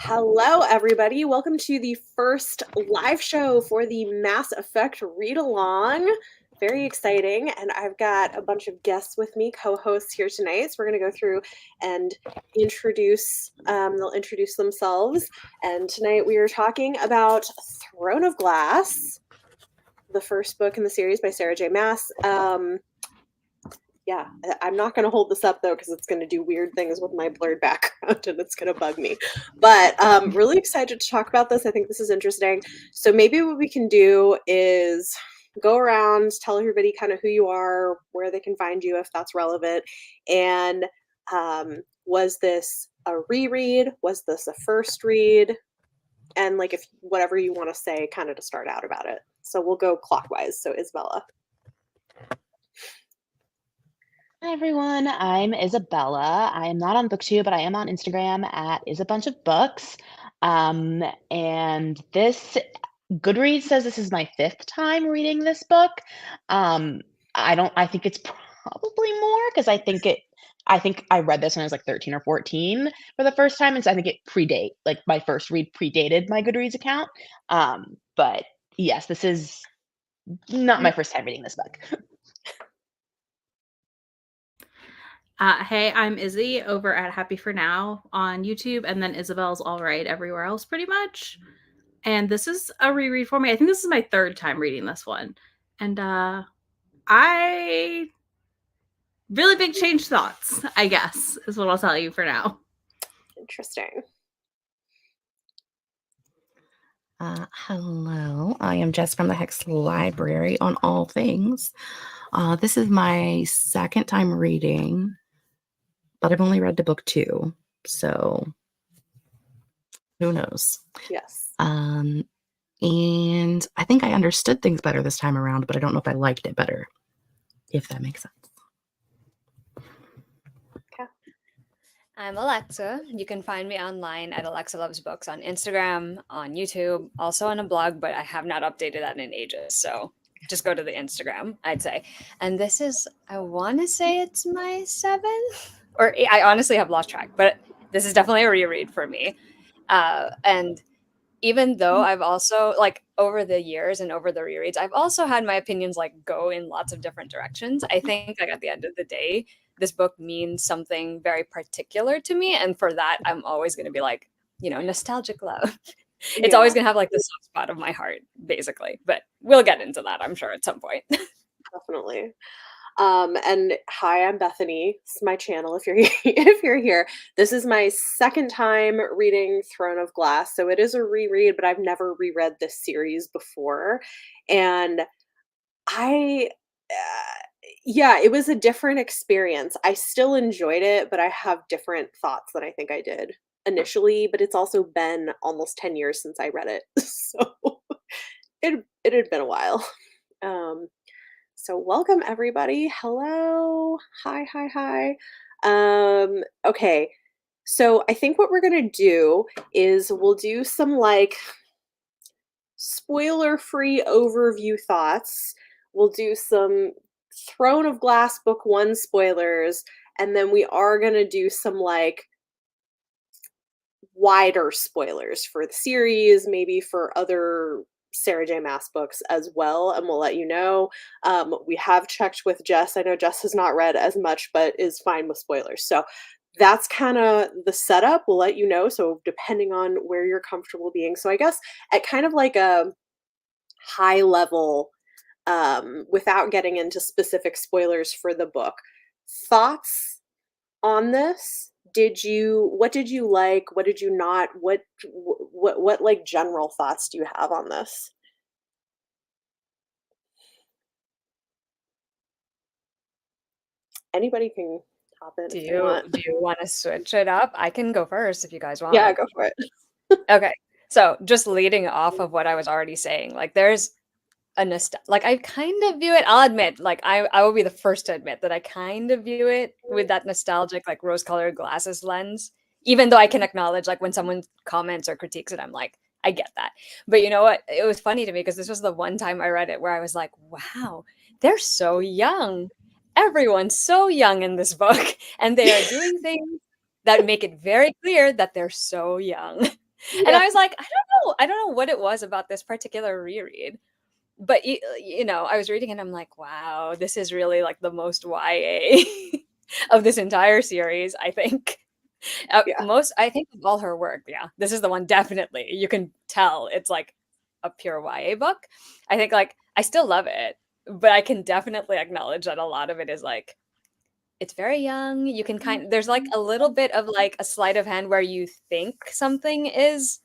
Hello, everybody. Welcome to the first live show for the Maas Effect Readalong. Very exciting. And I've got a bunch of guests with me, co-hosts here tonight. So we're going to go through and introduce, they'll introduce themselves. And tonight we are talking about Throne of Glass, the first book in the series by Sarah J Maas. Yeah, I'm not going to hold this up, though, because it's going to do weird things with my blurred background and it's going to bug me. But really excited to talk about this. I think this is interesting. So maybe what we can do is go around, tell everybody kind of who you are, where they can find you if that's relevant. And was this a reread? Was this a first read? And like if whatever you want to say kind of to start out about it. So we'll go clockwise. So Isabella. Hi everyone, I'm Isabella. I am not on BookTube, but I am on Instagram at isabunchofbooks. And this Goodreads says this is my 5th time reading this book. I think it's probably more because I think I read this when I was like 13 or 14 for the first time, and so I think it like my first read predated my Goodreads account. But yes, this is not my first time reading this book. Hey, I'm Izzy over at Happy For Now on YouTube, and then Isabel's All Right everywhere else, pretty much. And this is a reread for me. I think this is my 3rd time reading this one. And I really big change thoughts, I guess, is what I'll tell you for now. Interesting. Hello, I am Jess from the Hex Library on all things. This is my 2nd time reading, but I've only read to book 2, so who knows? Yes. And I think I understood things better this time around, but I don't know if I liked it better, if that makes sense. I'm Alexa. You can find me online at Alexa Loves Books on Instagram, on YouTube, also on a blog, but I have not updated that in ages. So just go to the Instagram, I'd say. And this is, I want to say it's my 7th, or I honestly have lost track, but this is definitely a reread for me. And even though I've also, like, over the years and over the rereads, I've also had my opinions like go in lots of different directions. I think like at the end of the day, this book means something very particular to me, and for that I'm always going to be like, nostalgic love. It's always going to have like the soft spot of my heart, basically. But we'll get into that, I'm sure, at some point. Definitely. And hi, I'm Bethany. This is my channel if you're here. This is my 2nd time reading Throne of Glass. So it is a reread, but I've never reread this series before. And yeah, it was a different experience. I still enjoyed it, but I have different thoughts than I think I did initially, but it's also been almost 10 years since I read it. So it had been a while. So welcome everybody. Hello. Hi. Okay. So I think what we're going to do is we'll do some like spoiler-free overview thoughts. We'll do some Throne of Glass book 1 spoilers, and then we are going to do some like wider spoilers for the series, maybe for other Sarah J Maas books as well, and we'll let you know. We have checked with Jess. I know Jess has not read as much, but is fine with spoilers. So that's kind of the setup. We'll let you know. So depending on where you're comfortable being. So I guess at kind of like a high level, without getting into specific spoilers for the book, thoughts on this? What did you like? What did you not? What like general thoughts do you have on this? Anybody can hop in. Do you want to switch it up? I can go first if you guys want. Yeah, go for it. Okay. So just leading off of what I was already saying, like there's like I kind of view it, I'll admit, like I will be the first to admit that I kind of view it with that nostalgic, like rose-colored glasses lens, even though I can acknowledge like when someone comments or critiques it, I'm like, I get that. But you know what? It was funny to me because this was the one time I read it where I was like, wow, they're so young. Everyone's so young in this book, and they are doing things that make it very clear that they're so young. And I was like, I don't know what it was about this particular reread, but I was reading and I'm like, wow, this is really like the most YA of this entire series, I think. Yeah. I think of all her work, yeah, this is the one definitely. You can tell it's like a pure YA book. I think like I still love it, but I can definitely acknowledge that a lot of it is like it's very young. You can there's like a little bit of like a sleight of hand where you think something is,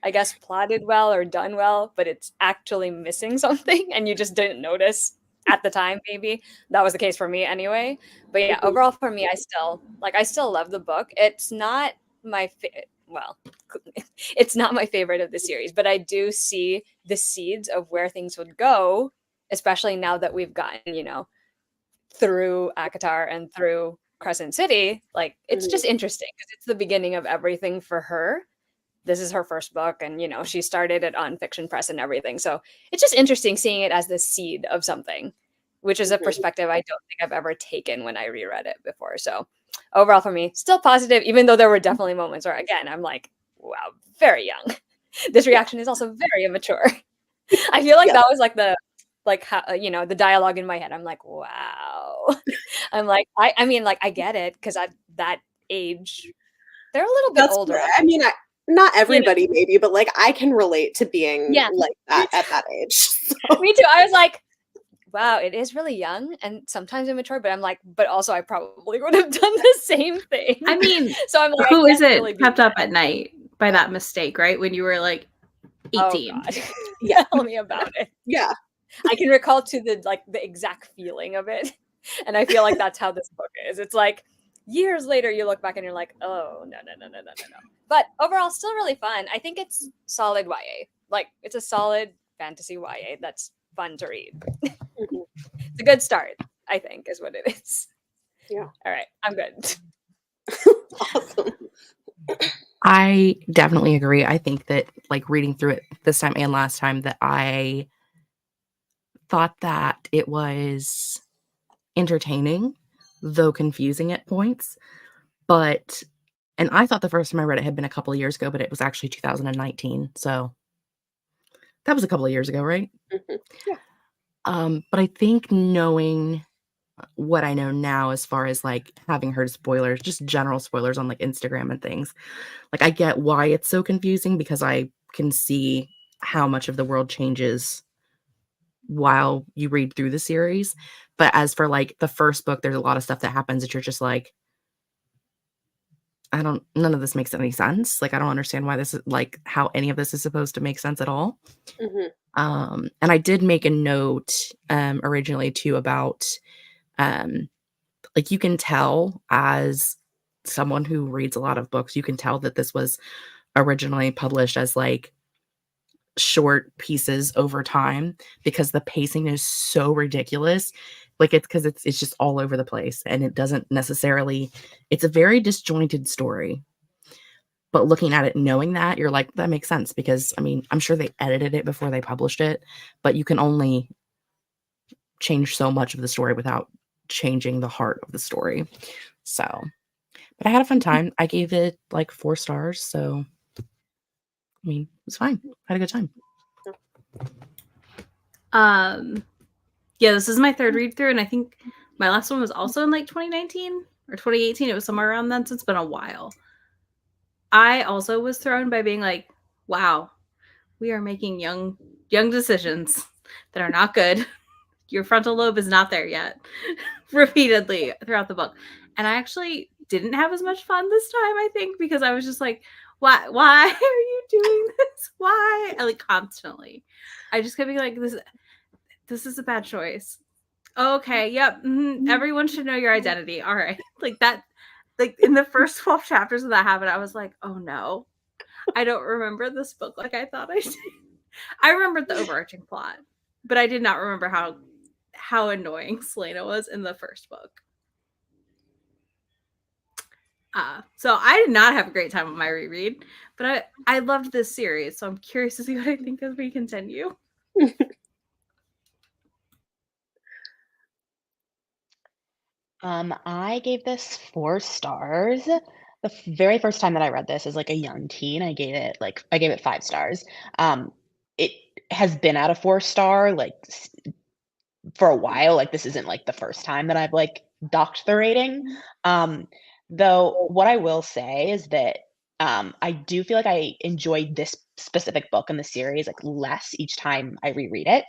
I guess, plotted well or done well, but it's actually missing something and you just didn't notice at the time, maybe. That was the case for me anyway. But yeah, overall for me, I still love the book. It's not my well, it's not my favorite of the series, but I do see the seeds of where things would go, especially now that we've gotten, through ACOTAR and through Crescent City. Like it's just interesting because it's the beginning of everything for her. This is her first book, and she started it on Fiction Press and everything. So it's just interesting seeing it as the seed of something, which is a perspective I don't think I've ever taken when I reread it before. So overall for me, still positive, even though there were definitely moments where again I'm like, wow, very young. This reaction is also very immature. I feel like Yeah. that was like the how the dialogue in my head. I'm like, wow. I'm like, I mean, like I get it because at that age, they're a little bit That's older. I mean, not everybody maybe, but like I can relate to being Yeah. like that at that age. So. Me too. I was like, wow, it is really young and sometimes immature, but I'm like, but also I probably would have done the same thing. I mean, so I'm like, who I is can't it really be kept up mad. at night by that mistake, right? When you were like 18. Oh God. Yeah. Tell me about it. Yeah. I can recall to the exact feeling of it. And I feel like that's how this book is. It's like years later you look back and you're like, oh no. But overall, still really fun. I think it's solid YA. Like it's a solid fantasy YA that's fun to read. It's a good start, I think, is what it is. Yeah. All right, I'm good. Awesome. I definitely agree. I think that like reading through it this time and last time that I thought that it was entertaining, though confusing at points. And I thought the first time I read it had been a couple of years ago, but it was actually 2019. So that was a couple of years ago, right? Yeah. But I think knowing what I know now, as far as like having heard spoilers, just general spoilers on like Instagram and things, like I get why it's so confusing because I can see how much of the world changes while you read through the series. But as for like the first book, there's a lot of stuff that happens that you're just like, none of this makes any sense. Like, I don't understand why this is like how any of this is supposed to make sense at all. And I did make a note originally too about like you can tell as someone who reads a lot of books, you can tell that this was originally published as like short pieces over time because the pacing is so ridiculous. Like it's because it's just all over the place and it doesn't necessarily, it's a very disjointed story. But looking at it, knowing that, you're like, that makes sense because I mean, I'm sure they edited it before they published it, but you can only change so much of the story without changing the heart of the story. So, but I had a fun time. I gave it like 4 stars. So, I mean, it was fine. I had a good time. Yeah, this is my third read through, and I think my last one was also in like 2019 or 2018. It was somewhere around then, so it's been a while. I also was thrown by being like, wow, we are making young decisions that are not good. Your frontal lobe is not there yet. Repeatedly throughout the book. And I actually didn't have as much fun this time, I think, because I was just like, why are you doing this? Why? And like constantly. I just kept being like, this is a bad choice. Okay, yep. Everyone should know your identity. All right. Like that, like in the first 12 chapters of that habit, I was like, oh no. I don't remember this book like I thought I did. I remembered the overarching plot, but I did not remember how annoying Selena was in the first book. So I did not have a great time with my reread, but I loved this series, so I'm curious to see what I think as we continue. I gave this 4 stars. The very first time that I read this as, like, a young teen, I gave it 5 stars. It has been at a 4-star, like, for a while. Like, this isn't, like, the first time that I've, like, docked the rating. Um, though what I will say is that, I do feel like I enjoyed this specific book in the series, like, less each time I reread it.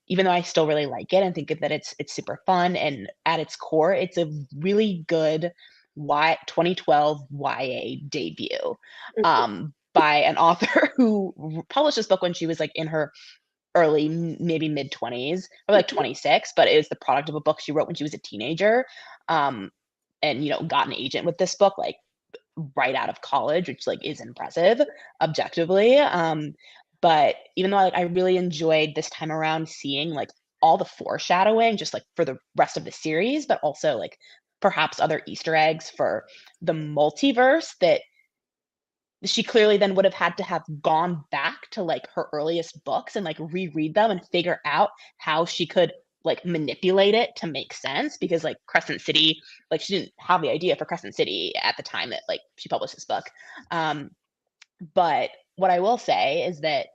Even though I still really like it and think that it's super fun, and at its core, it's a really good 2012 YA debut, by an author who published this book when she was, like, in her early, maybe mid-20s, or like 26, but it was the product of a book she wrote when she was a teenager, um, and, got an agent with this book, like, right out of college, which, like, is impressive objectively, but even though, like, I really enjoyed this time around seeing, like, all the foreshadowing just, like, for the rest of the series, but also, like, perhaps other Easter eggs for the multiverse that she clearly then would have had to have gone back to, like, her earliest books and, like, reread them and figure out how she could, like, manipulate it to make sense because, like, Crescent City, like, she didn't have the idea for Crescent City at the time that, like, she published this book. Um, but what I will say is that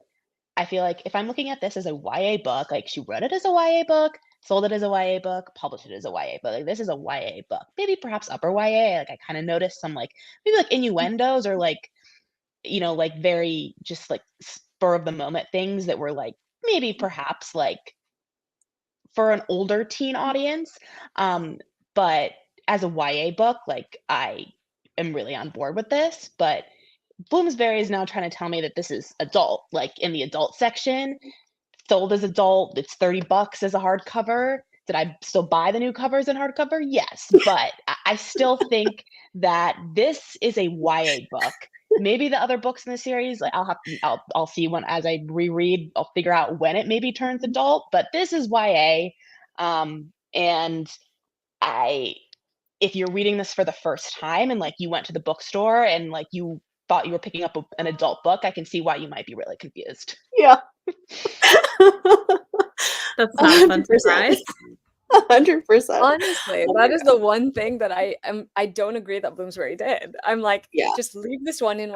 I feel like if I'm looking at this as a YA book, like, she wrote it as a YA book, sold it as a YA book, published it as a YA book. Like, this is a YA book. Maybe perhaps upper YA. Like, I kind of noticed some, like, maybe, like, innuendos or, like, like, very just, like, spur of the moment things that were, like, maybe perhaps, like, for an older teen audience, but as a YA book, like, I am really on board with this, but Bloomsbury is now trying to tell me that this is adult, like, in the adult section, sold as adult, it's $30 as a hardcover. Did I still buy the new covers in hardcover? Yes, but I still think that this is a YA book. Maybe the other books in the series, like, I'll see when as I reread, I'll figure out when it maybe turns adult, but this is YA. And I if you're reading this for the first time and, like, you went to the bookstore and, like, you thought you were picking up an adult book, I can see why you might be really confused. Yeah. That's not a fun 100%. surprise. 100%. Honestly, that is the one thing that I don't agree that Bloomsbury did. I'm like, Yeah. just leave this one in.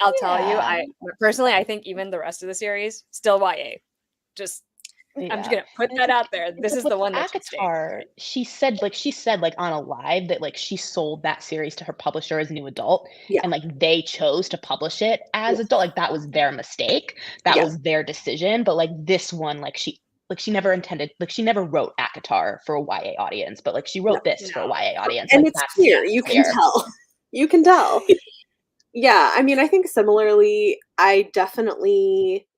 I'll tell you, Yeah. personally, I think even the rest of the series still YA. Just I'm just Yeah. gonna put that out there. This is the one that should stay. ACOTAR, she said, like, on a live that, like, she sold that series to her publisher as new adult, Yeah. and, like, they chose to publish it as adult, like, that was their mistake, that Yeah. was their decision, but, like, this one, she never intended, like, she never wrote ACOTAR for a YA audience, but, like, she wrote this for a YA audience, And like, it's clear, you can tell. You can tell. Yeah, I mean, I think similarly, I definitely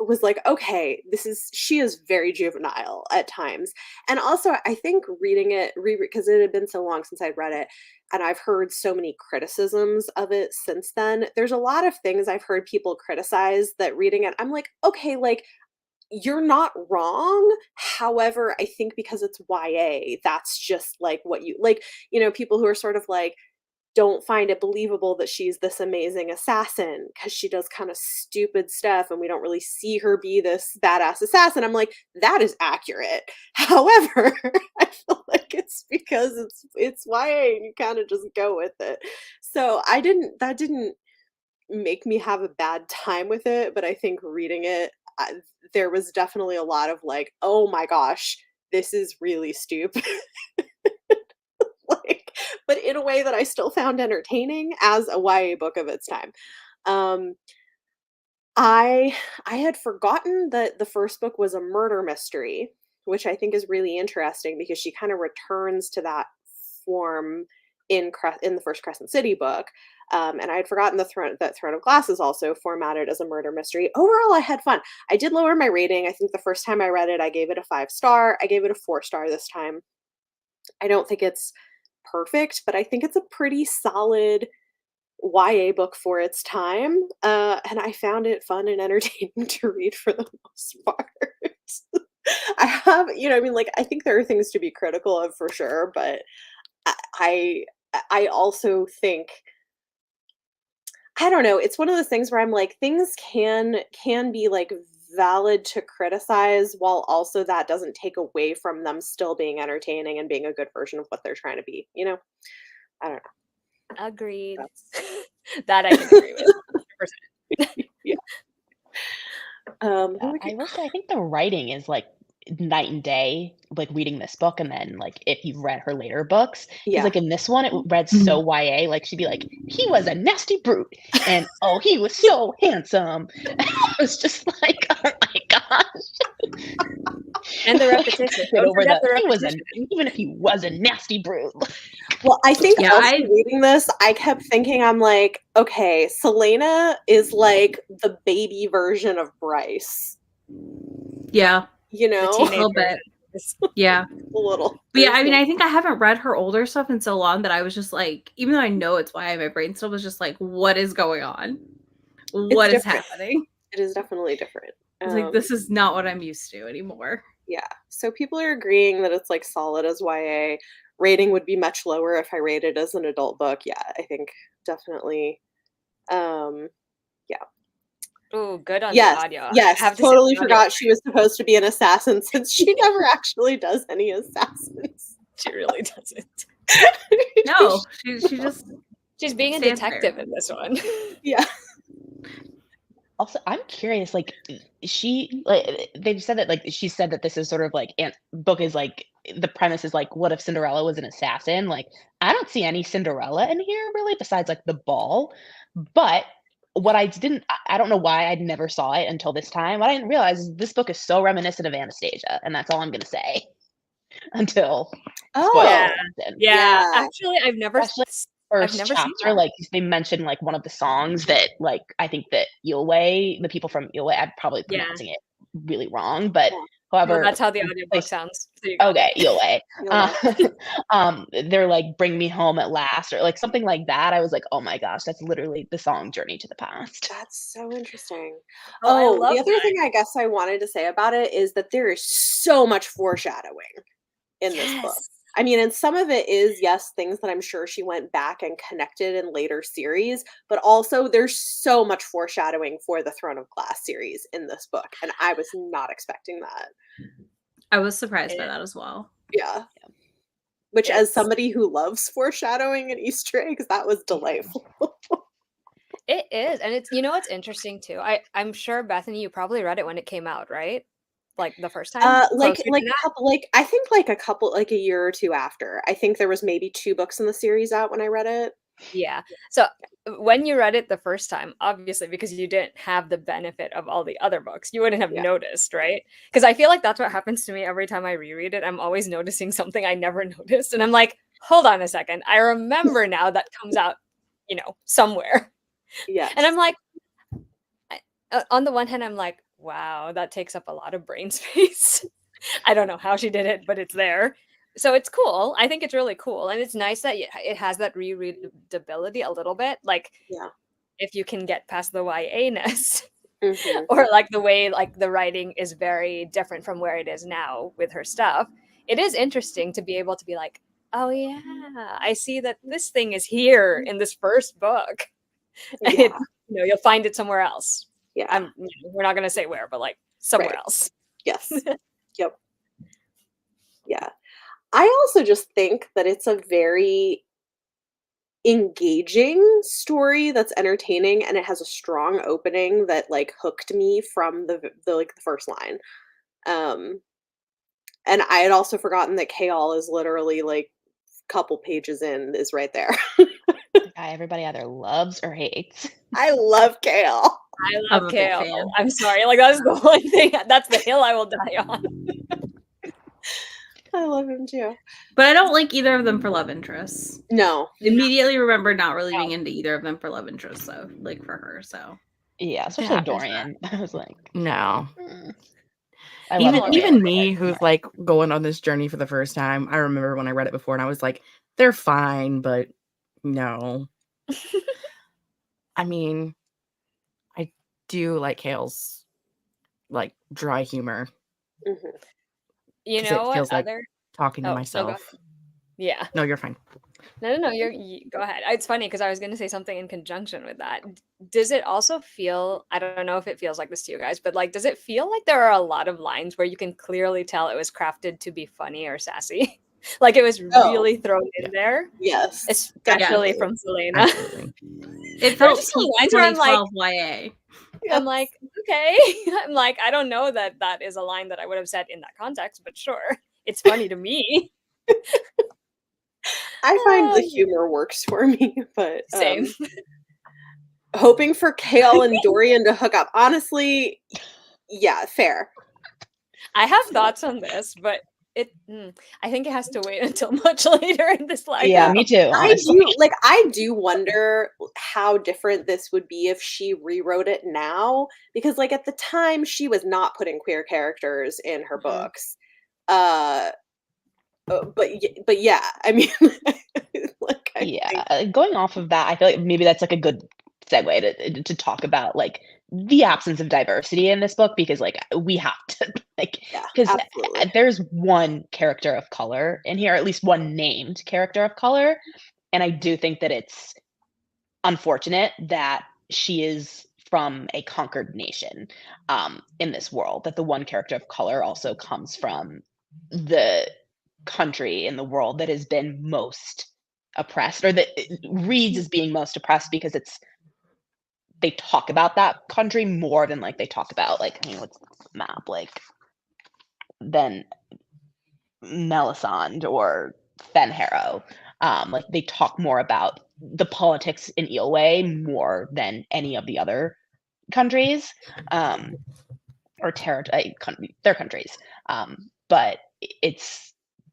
was like, okay, she is very juvenile at times. And also, I think reading it, because it had been so long since I'd read it, and I've heard so many criticisms of it since then. There's a lot of things I've heard people criticize that reading it, I'm like, okay, like, you're not wrong. However, I think because it's YA, that's just like what you like, people who are sort of like, don't find it believable that she's this amazing assassin because she does kind of stupid stuff and we don't really see her be this badass assassin. I'm like, that is accurate. However, I feel like it's because it's YA and you kind of just go with it. So that didn't make me have a bad time with it, but I think reading it, there was definitely a lot of like, oh my gosh, this is really stupid. Like, but in a way that I still found entertaining as a YA book of its time. Um, I had forgotten that the first book was a murder mystery, which I think is really interesting because she kind of returns to that form in the first Crescent City book. And I had forgotten that Throne of Glass is also formatted as a murder mystery. Overall, I had fun. I did lower my rating. I think the first time I read it, I gave it a 5-star. I gave it a 4-star this time. I don't think it's perfect, but I think it's a pretty solid YA book for its time. And I found it fun and entertaining to read for the most part. I have, I mean, like, I think there are things to be critical of for sure, but I also think, I don't know, it's one of those things where I'm like, things can be like valid to criticize while also that doesn't take away from them still being entertaining and being a good version of what they're trying to be, I don't know. Agreed. That's- That I can agree with. 100%. yeah. Who we I could- will say I think the writing is like night and day, like reading this book and then like if you've read her later books. Because yeah. like in this one it read so YA, like she'd be like, he was a nasty brute and oh he was so handsome. It was just like, oh my gosh. And the repetition. Get Don't over forget the the he was a repetition. even if he was a nasty brute. Well, I think Yeah, also reading this, I kept thinking, I'm like, okay, Selena is like the baby version of Bryce. Yeah, You The know, a teenage little bit. version. Yeah. a little. But yeah, I There's mean, a- I think I haven't read her older stuff in so long that I was just like, even though I know it's why my brain still was just like, what is going on? What is different. happening? it is definitely different. It's like, this is not what I'm used to anymore. Yeah. So people are agreeing that it's like solid as YA. Rating would be much lower if I rated as an adult book. Yeah, I think definitely. Ooh, good on Yes, the audio. I yes. have to say Totally the audio- forgot she was supposed to be an assassin since she never actually does any assassins. She really doesn't. No, she just She's being a Stands detective in this one. Yeah. Also, I'm curious, like she like they've said that like she said that this is sort of like book is like the premise is like what if Cinderella was an assassin? Like I don't see any Cinderella in here really besides like the ball. But what I don't know why I never saw it until this time. What I didn't realize is this book is so reminiscent of Anastasia, and that's all I'm gonna say until Oh. spoiler Yeah. comes in. Yeah, Yeah. actually, I've never Especially s- First never seen chapter, that. like they mentioned like one of the songs that like I think that Yulway, the people from Yulway, I'm probably Yeah. pronouncing it really wrong, but Yeah. No, however, that's how the audiobook sounds. So you got okay, it. Yulway. Yulway. They're like "Bring Me Home at Last" or like something like that. I was like, oh my gosh, that's literally the song "Journey to the Past." That's so interesting. Oh, I love the other that. thing I guess I wanted to say about it is that there is so much foreshadowing in this book. Yes. I mean, and some of it is, yes, things that I'm sure she went back and connected in later series, but also there's so much foreshadowing for the Throne of Glass series in this book, and I was not expecting that. I was surprised by that as well. Yeah. Which, as It's- somebody who loves foreshadowing and Easter eggs, that was delightful. It is, and it's what's interesting too. I'm sure Bethany, you probably read it when it came out, right? Like the first time. Like Closer to like that? a couple, like I think like a couple, like a year or two after. I think there was maybe 2 books in the series out when I read it. Yeah. So when you read it the first time, obviously because you didn't have the benefit of all the other books, you wouldn't have Yeah. noticed, right? Because I feel like that's what happens to me every time I reread it. I'm always noticing something I never noticed, and I'm like, hold on a second, I remember now that comes out, somewhere, Yes. and I'm like, on the one hand, I'm like, wow, that takes up a lot of brain space. I don't know how she did it, but it's there. So it's cool. I think it's really cool. And it's nice that it has that rereadability a little bit. Like, Yeah. if you can get past the YA-ness Mhm. or like the way like the writing is very different from where it is now with her stuff, it is interesting to be able to be like, oh yeah, I see that this thing is here in this first book. And Yeah. you'll find it somewhere else. Yeah. We're not going to say where, but like somewhere Right. else. Yes. Yep. Yeah. I also just think that it's a very engaging story that's entertaining, and it has a strong opening that like hooked me from the first line. And I had also forgotten that Kale is literally like couple pages in is right there. The guy everybody either loves or hates. I love Kale. I I'm love a big Kale. fan. I'm sorry. Like, that's the one thing. That's the hill I will die on. I love him too. But I don't like either of them for love interests. No. Immediately remember not really being into either of them for love interests, so like for her. So Yeah, especially Yeah. Dorian. I was like, No. I love Dorian. Even me, who's like going on this journey for the first time, I remember when I read it before and I was like, they're fine, but no. I mean, I do like Kale's like dry humor. Mhm. You 'Cause it know what? feels like Other talking to Oh, no, go myself. yeah. No, you're fine. No. You go ahead. It's funny because I was going to say something in conjunction with that. Does it also feel? I don't know if it feels like this to you guys, but like, does it feel like there are a lot of lines where you can clearly tell it was crafted to be funny or sassy? Like it was Oh. really thrown in there, Yes, especially definitely. from Selena. Absolutely. It There are felt just some peak lines where I'm like, 2012 YA. I'm like, okay. I'm like, I don't know that that is a line that I would have said in that context, but sure, it's funny to me. I find the humor works for me, but Same. hoping for Kale and Dorian to hook up. Honestly, yeah, fair. I have thoughts on this, but I think it has to wait until much later in this library. Yeah, me too, honestly. I do wonder how different this would be if she rewrote it now, because like at the time she was not putting queer characters in her books. But yeah, I mean, like I think going off of that, I feel like maybe that's like a good segue to talk about like the absence of diversity in this book, because like we have to like, yeah, because absolutely. there's one character of color in here, at least one named character of color, and I do think that it's unfortunate that she is from a conquered nation in this world, that the one character of color also comes from the country in the world that has been most oppressed, or that reads as being most oppressed, because they talk about that country more than like they talk about like, I mean, what's the map like than Melisande or Fenharrow. Like they talk more about the politics in Eelway more than any of the other countries, or their countries. But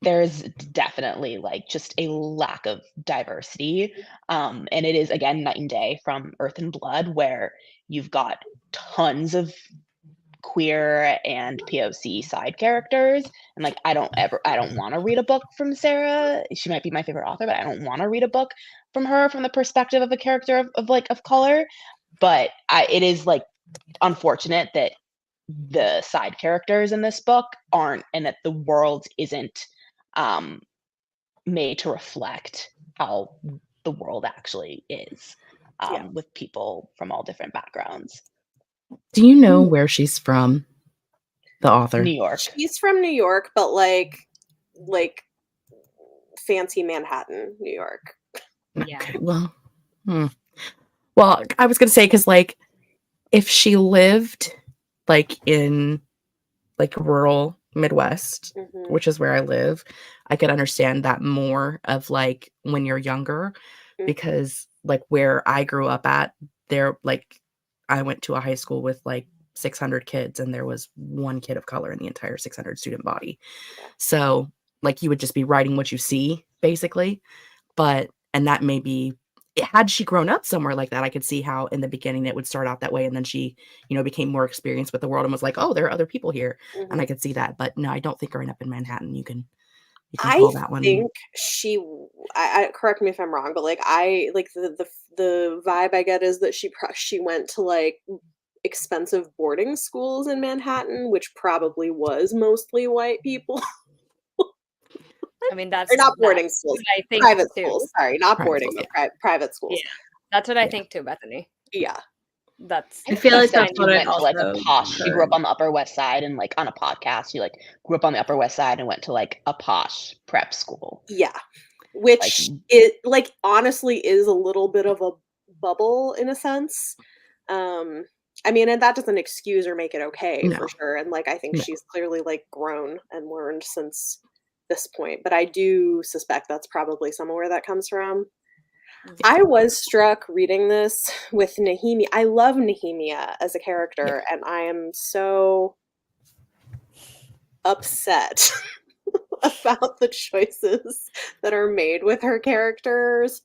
there's definitely like just a lack of diversity. And it is again night and day from Earth and Blood, where you've got tons of queer and POC side characters, and like I don't want to read a book from Sarah. She might be my favorite author, but I don't want to read a book from her from the perspective of a character of color. But it is like unfortunate that the side characters in this book aren't, and that the world isn't made to reflect how the world actually is, with people from all different backgrounds. Do you know where she's from? The author? New York. She's from New York, but like fancy Manhattan, New York. Yeah. Okay, well, well, I was gonna say, because like if she lived like in like rural Midwest, which is where I live, I could understand that more of like when you're younger, because like where I grew up at, there like I went to a high school with like 600 kids, and there was one kid of color in the entire 600 student body. So like you would just be writing what you see basically. And that may be, had she grown up somewhere like that, I could see how in the beginning it would start out that way, and then she, became more experienced with the world and was like, oh, there are other people here, and I could see that. But no, I don't think growing up in Manhattan, you can call that one. I think I correct me if I'm wrong, but like I like the vibe I get is that she went to like expensive boarding schools in Manhattan, which probably was mostly white people. I mean, that's or not boarding schools, I think private too. schools. Sorry, not Private boarding, schools, but private schools. Yeah, that's what I think too, Bethany. Yeah. I feel like that's she what I went to like a also posh. She grew up heard. on the Upper West Side, and like on a podcast, she like grew up on the Upper West Side and went to like a posh prep school. Yeah, which it like honestly is a little bit of a bubble in a sense. I mean, and that doesn't excuse or make it okay for sure. And like I think she's clearly like grown and learned since this point. But I do suspect that's probably somewhere where that comes from. I was struck reading this with Nehemia. I love Nehemia as a character, and I am so upset about the choices that are made with her character's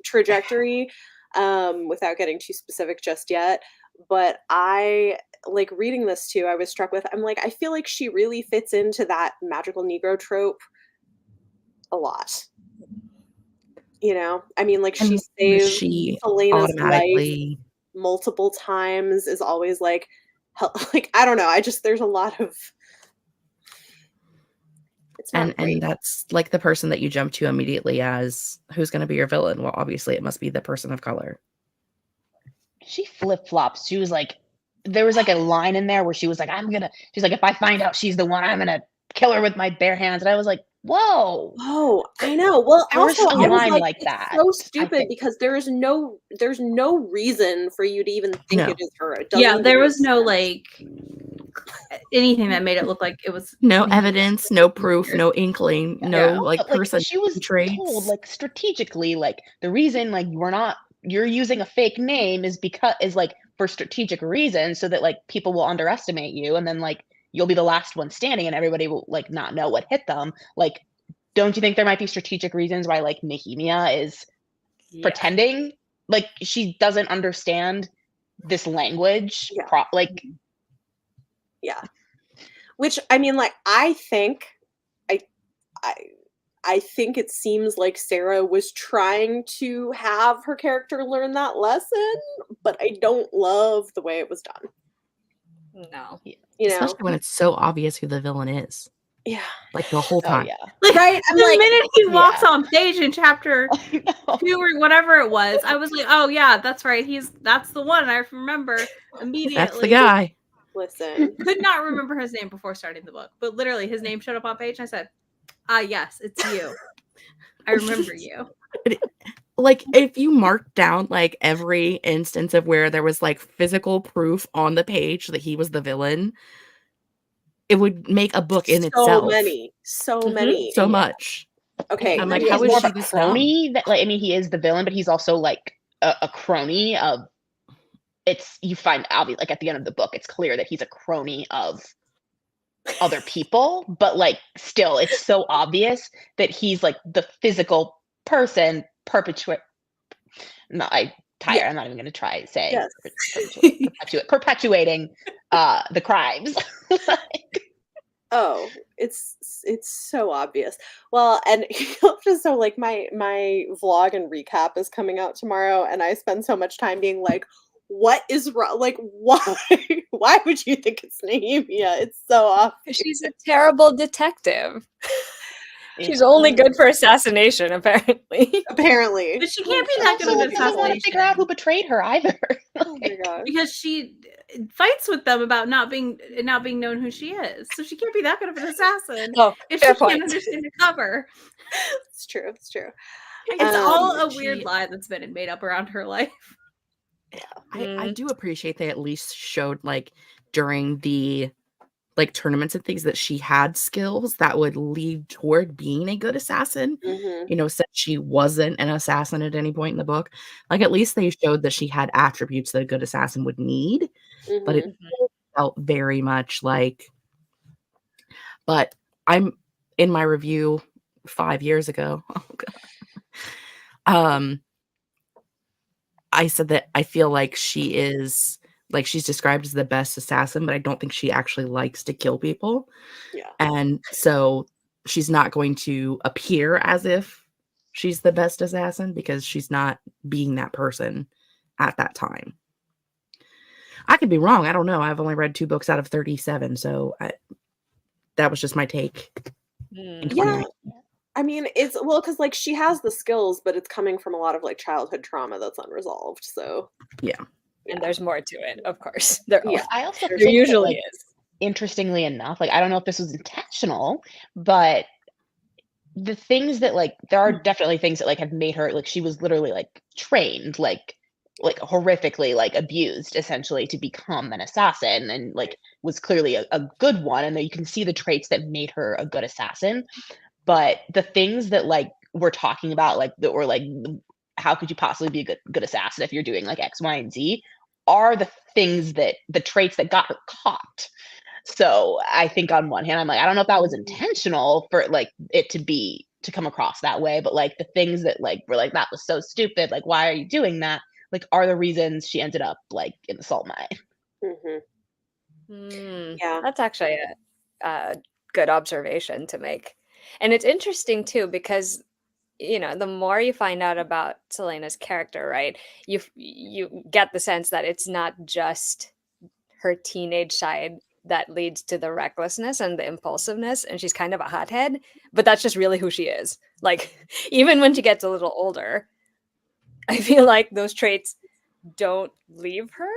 trajectory, without getting too specific just yet. But I like reading this too. I was struck with, I'm like, I feel like she really fits into that magical Negro trope a lot. I mean, like she saves Elena's life multiple times, is always like I don't know. There's a lot of, it's not and that's like the person that you jump to immediately as who's going to be your villain. Well, obviously it must be the person of color. She flip-flops. She was like, there was like a line in there where she was like, she's like, if I find out she's the one, I'm gonna kill her with my bare hands. And I was like, Whoa. Oh, I know. Well, There was also a I was line like, like it's that, so I stupid think. because there's no reason for you to even think No. it is her. It doesn't Yeah, even there make was no sense. like anything that made it look like it was No anything evidence, no proof, no inkling, no Yeah. like But, like, person she was told, traits. like, strategically, like, the reason, like, you're using a fake name is like, for strategic reasons so that, like, people will underestimate you, and then, like, you'll be the last one standing and everybody will, like, not know what hit them. Like, don't you think there might be strategic reasons why, like, Nehemia is Yeah. pretending? Like, she doesn't understand this language, Yeah. like, Yeah. Which I mean, like, I think it seems like Sarah was trying to have her character learn that lesson, but I don't love the way it was done. No. You know? Especially when it's so obvious who the villain is. Yeah. Like the whole oh, time. yeah. Like, Right? I'm the like, minute he walks yeah. on stage in chapter I know. 2 or whatever it was, I was like, oh yeah, that's right. That's the one. I remember immediately. That's the guy. listen. Could not remember his name before starting the book, but literally his name showed up on page and I said, yes, it's you. I remember you. Like if you marked down like every instance of where there was like physical proof on the page that he was the villain, it would make a book in So itself. many. So many. So And much. okay. I'm like, He how is is more she of a this dumb? crony that, like, I mean, he is the villain, but he's also like a crony of. You find obvious, like, at the end of the book, it's clear that he's a crony of other people, but like still, it's so obvious that he's like the physical person Yeah. I'm not even going to try saying Yes. perpetuating the crimes. Oh, it's so obvious. Well, and just so like my vlog and recap is coming out tomorrow, and I spend so much time being like, what is wrong? Like, why? Why would you think it's Nehemia? It's so obvious. She's a terrible detective. She's Yeah. only good for assassination, apparently. Apparently. But she can't be She that good also at doesn't want to figure out who assassination betrayed her either. Oh my gosh. because she fights with them about not being known who she is. So she can't be that good of an assassin Oh, if fair she point. can't understand the cover. It's true. It's true. It's all a she- weird lie that's been made up around her life. I do appreciate they at least showed like during the like tournaments and things that she had skills that would lead toward being a good assassin. Mhm. You know, since she wasn't an assassin at any point in the book, like at least they showed that she had attributes that a good assassin would need, but it Mhm. felt very much like. But I'm in my review 5 years ago. Oh god. I said that I feel like she's described as the best assassin, but I don't think she actually likes to kill people. Yeah. And so she's not going to appear as if she's the best assassin because she's not being that person at that time. I could be wrong. I don't know. I've only read 2 books out of 37, so that was just my take. In Yeah. I mean, it's well, because like she has the skills, but it's coming from a lot of like childhood trauma that's unresolved. So And there's more to it, of course. There Yeah. I also there think that, usually like, is. interestingly enough, like, I don't know if this was intentional, but the things that, like, there are definitely things that, like, have made her, like, she was literally, like, trained, like horrifically, like, abused essentially to become an assassin, and like was clearly a good one, and then you can see the traits that made her a good assassin. But the things that, like, we're talking about, like, that were like, how could you possibly be a good assassin if you're doing like X, Y, and Z, are the traits that got her caught. So I think on one hand, I'm like, I don't know if that was intentional for like it to come across that way, but like the things that like were like, that was so stupid, like, why are you doing that? Like, are the reasons she ended up like in the salt mine. Mhm. Yeah. That's actually a good observation to make. And it's interesting too, because the more you find out about Selena's character, right, you get the sense that it's not just her teenage side that leads to the recklessness and the impulsiveness, and she's kind of a hothead, but that's just really who she is. Like, even when she gets a little older, I feel like those traits don't leave her.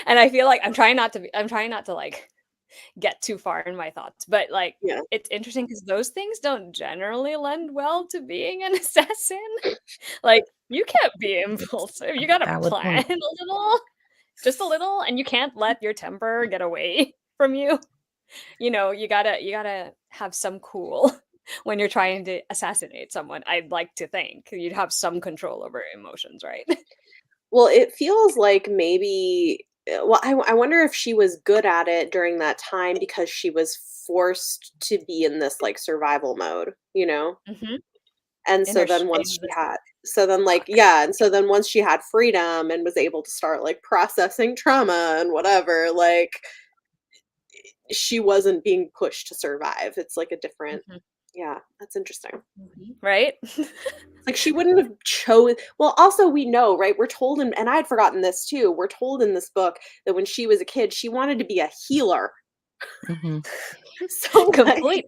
And I feel like I'm trying not to like get too far in my thoughts. But like, Yeah. it's interesting because those things don't generally lend well to being an assassin. Like, you can't be impulsive. You gotta Valid plan point. a little, just a little, and you can't let your temper get away from you. You know, you gotta have some cool when you're trying to assassinate someone. I'd like to think you'd have some control over your emotions, right? Well, it feels like maybe well, I wonder if she was good at it during that time because she was forced to be in this, like, survival mode, you know? Mhm. And In so her then once she shameless had so then, like luck. yeah, and so then once she had freedom and was able to start, like, processing trauma and whatever, like, she wasn't being pushed to survive. It's like a different Mhm. yeah, that's interesting. Right? Like, she wouldn't have well, also, we know, right? We're told and I had forgotten this too, we're told in this book that when she was a kid, she wanted to be a healer. Mhm. So, like Complete.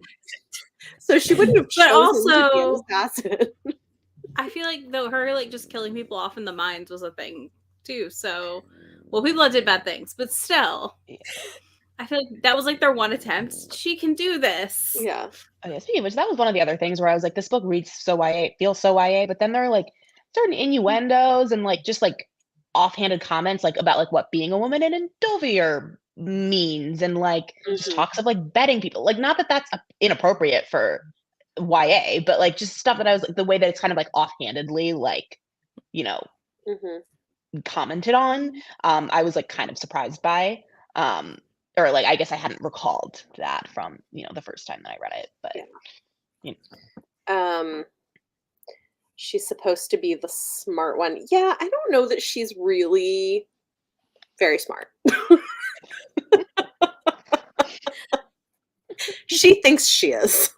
so she wouldn't have But chosen to be an also, assassin. I feel like though her like just killing people off in the mines was a thing too. So, well, people that did bad things, but still, I feel like that was like their one attempt. She can do this. Yeah. Oh, yeah, speaking of which, that was one of the other things where I was like, this book reads so YA, feels so YA, but then there are like certain innuendos and like just like offhanded comments like about like what being a woman in Indovia means and like just Mhm. talks of like betting people. Like, not that that's inappropriate for YA, but like just stuff that I was like the way that it's kind of like offhandedly like, you know, Mhm. commented on, I was like kind of surprised by. Or like I guess I hadn't recalled that from, you know, the first time that I read it. But Yeah. you know. She's supposed to be the smart one. Yeah, I don't know that she's really very smart. She thinks she is,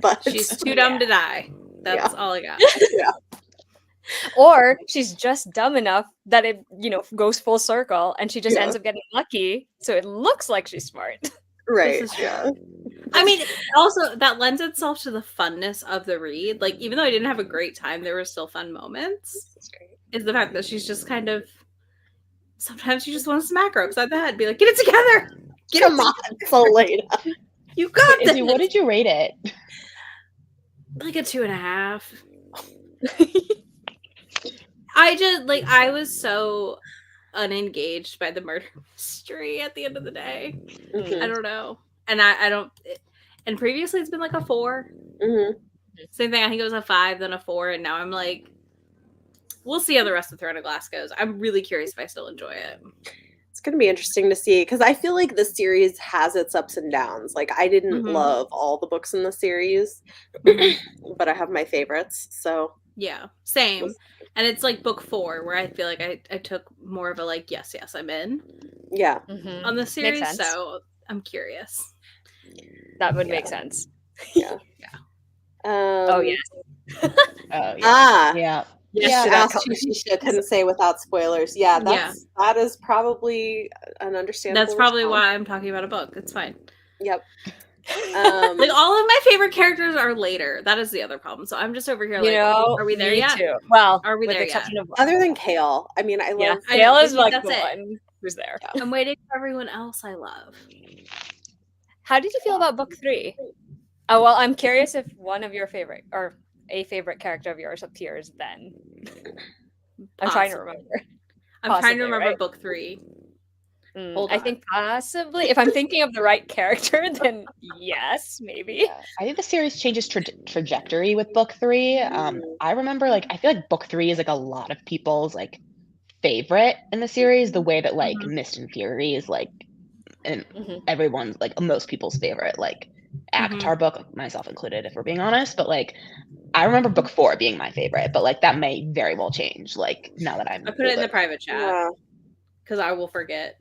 but She's too dumb to die. That's Yeah. all I got. yeah. Or she's just dumb enough that it, goes full circle and she just Yeah. ends up getting lucky. So it looks like she's smart. Right. This is Yeah. true. I mean, also that lends itself to the funness of the read. Like, even though I didn't have a great time, there were still fun moments. That's great. Is the fact that she's just kind of sometimes you just want to smack her upside the head, be like, "Get it together! Get Come it on, Selena. You got Izzy, this!" what did you rate it? Like a 2.5. I was so unengaged by the murder mystery at the end of the day. Mhm. I don't know. And I don't and previously it's been like a 4. Mhm. Same thing, I think it was a 5, then a 4, and now I'm like, we'll see how the rest of Throne of Glass goes. I'm really curious if I still enjoy it. It's gonna be interesting to see because I feel like this series has its ups and downs. Like, I didn't Mhm. love all the books in the series, but I have my favorites. So Yeah, same. And it's like book 4 where I feel like I took more of a like, yes, I'm in yeah. on the series. Makes sense. So I'm curious. That would Yeah. make sense. Yeah. Oh, yes. Oh yeah. Ah. Yeah. Yes Yeah, to that asked Shisha couldn't say without spoilers. Yeah, Yeah. that is probably an understandable. That's probably response. why I'm talking about a book. It's fine. Yep. Like, all of my favorite characters are later. That is the other problem. So I'm just over here like, are we there me yet? too. Well, Are we with there the exception yet? of other than Kale, I mean, I love. I know, Kale is like that's the it. one who's there. I'm waiting for everyone else I love. How did you feel about book 3? Oh, well, I'm curious if one of your favorite or a favorite character of yours appears then. I'm trying to Possibly. remember. I'm trying Possibly, to remember right? book 3. I on. think possibly. If I'm thinking of the right character, then yes, maybe. Yeah. I think the series changes trajectory with book 3. I remember like I feel like book 3 is like a lot of people's like favorite in the series. The way that like Mist and Fury is like, and everyone's like most people's favorite like ACOTAR book, myself included, if we're being honest. But like I remember book 4 being my favorite, but like that may very well change. Like now that I'm I put it in the older. private chat because I will forget.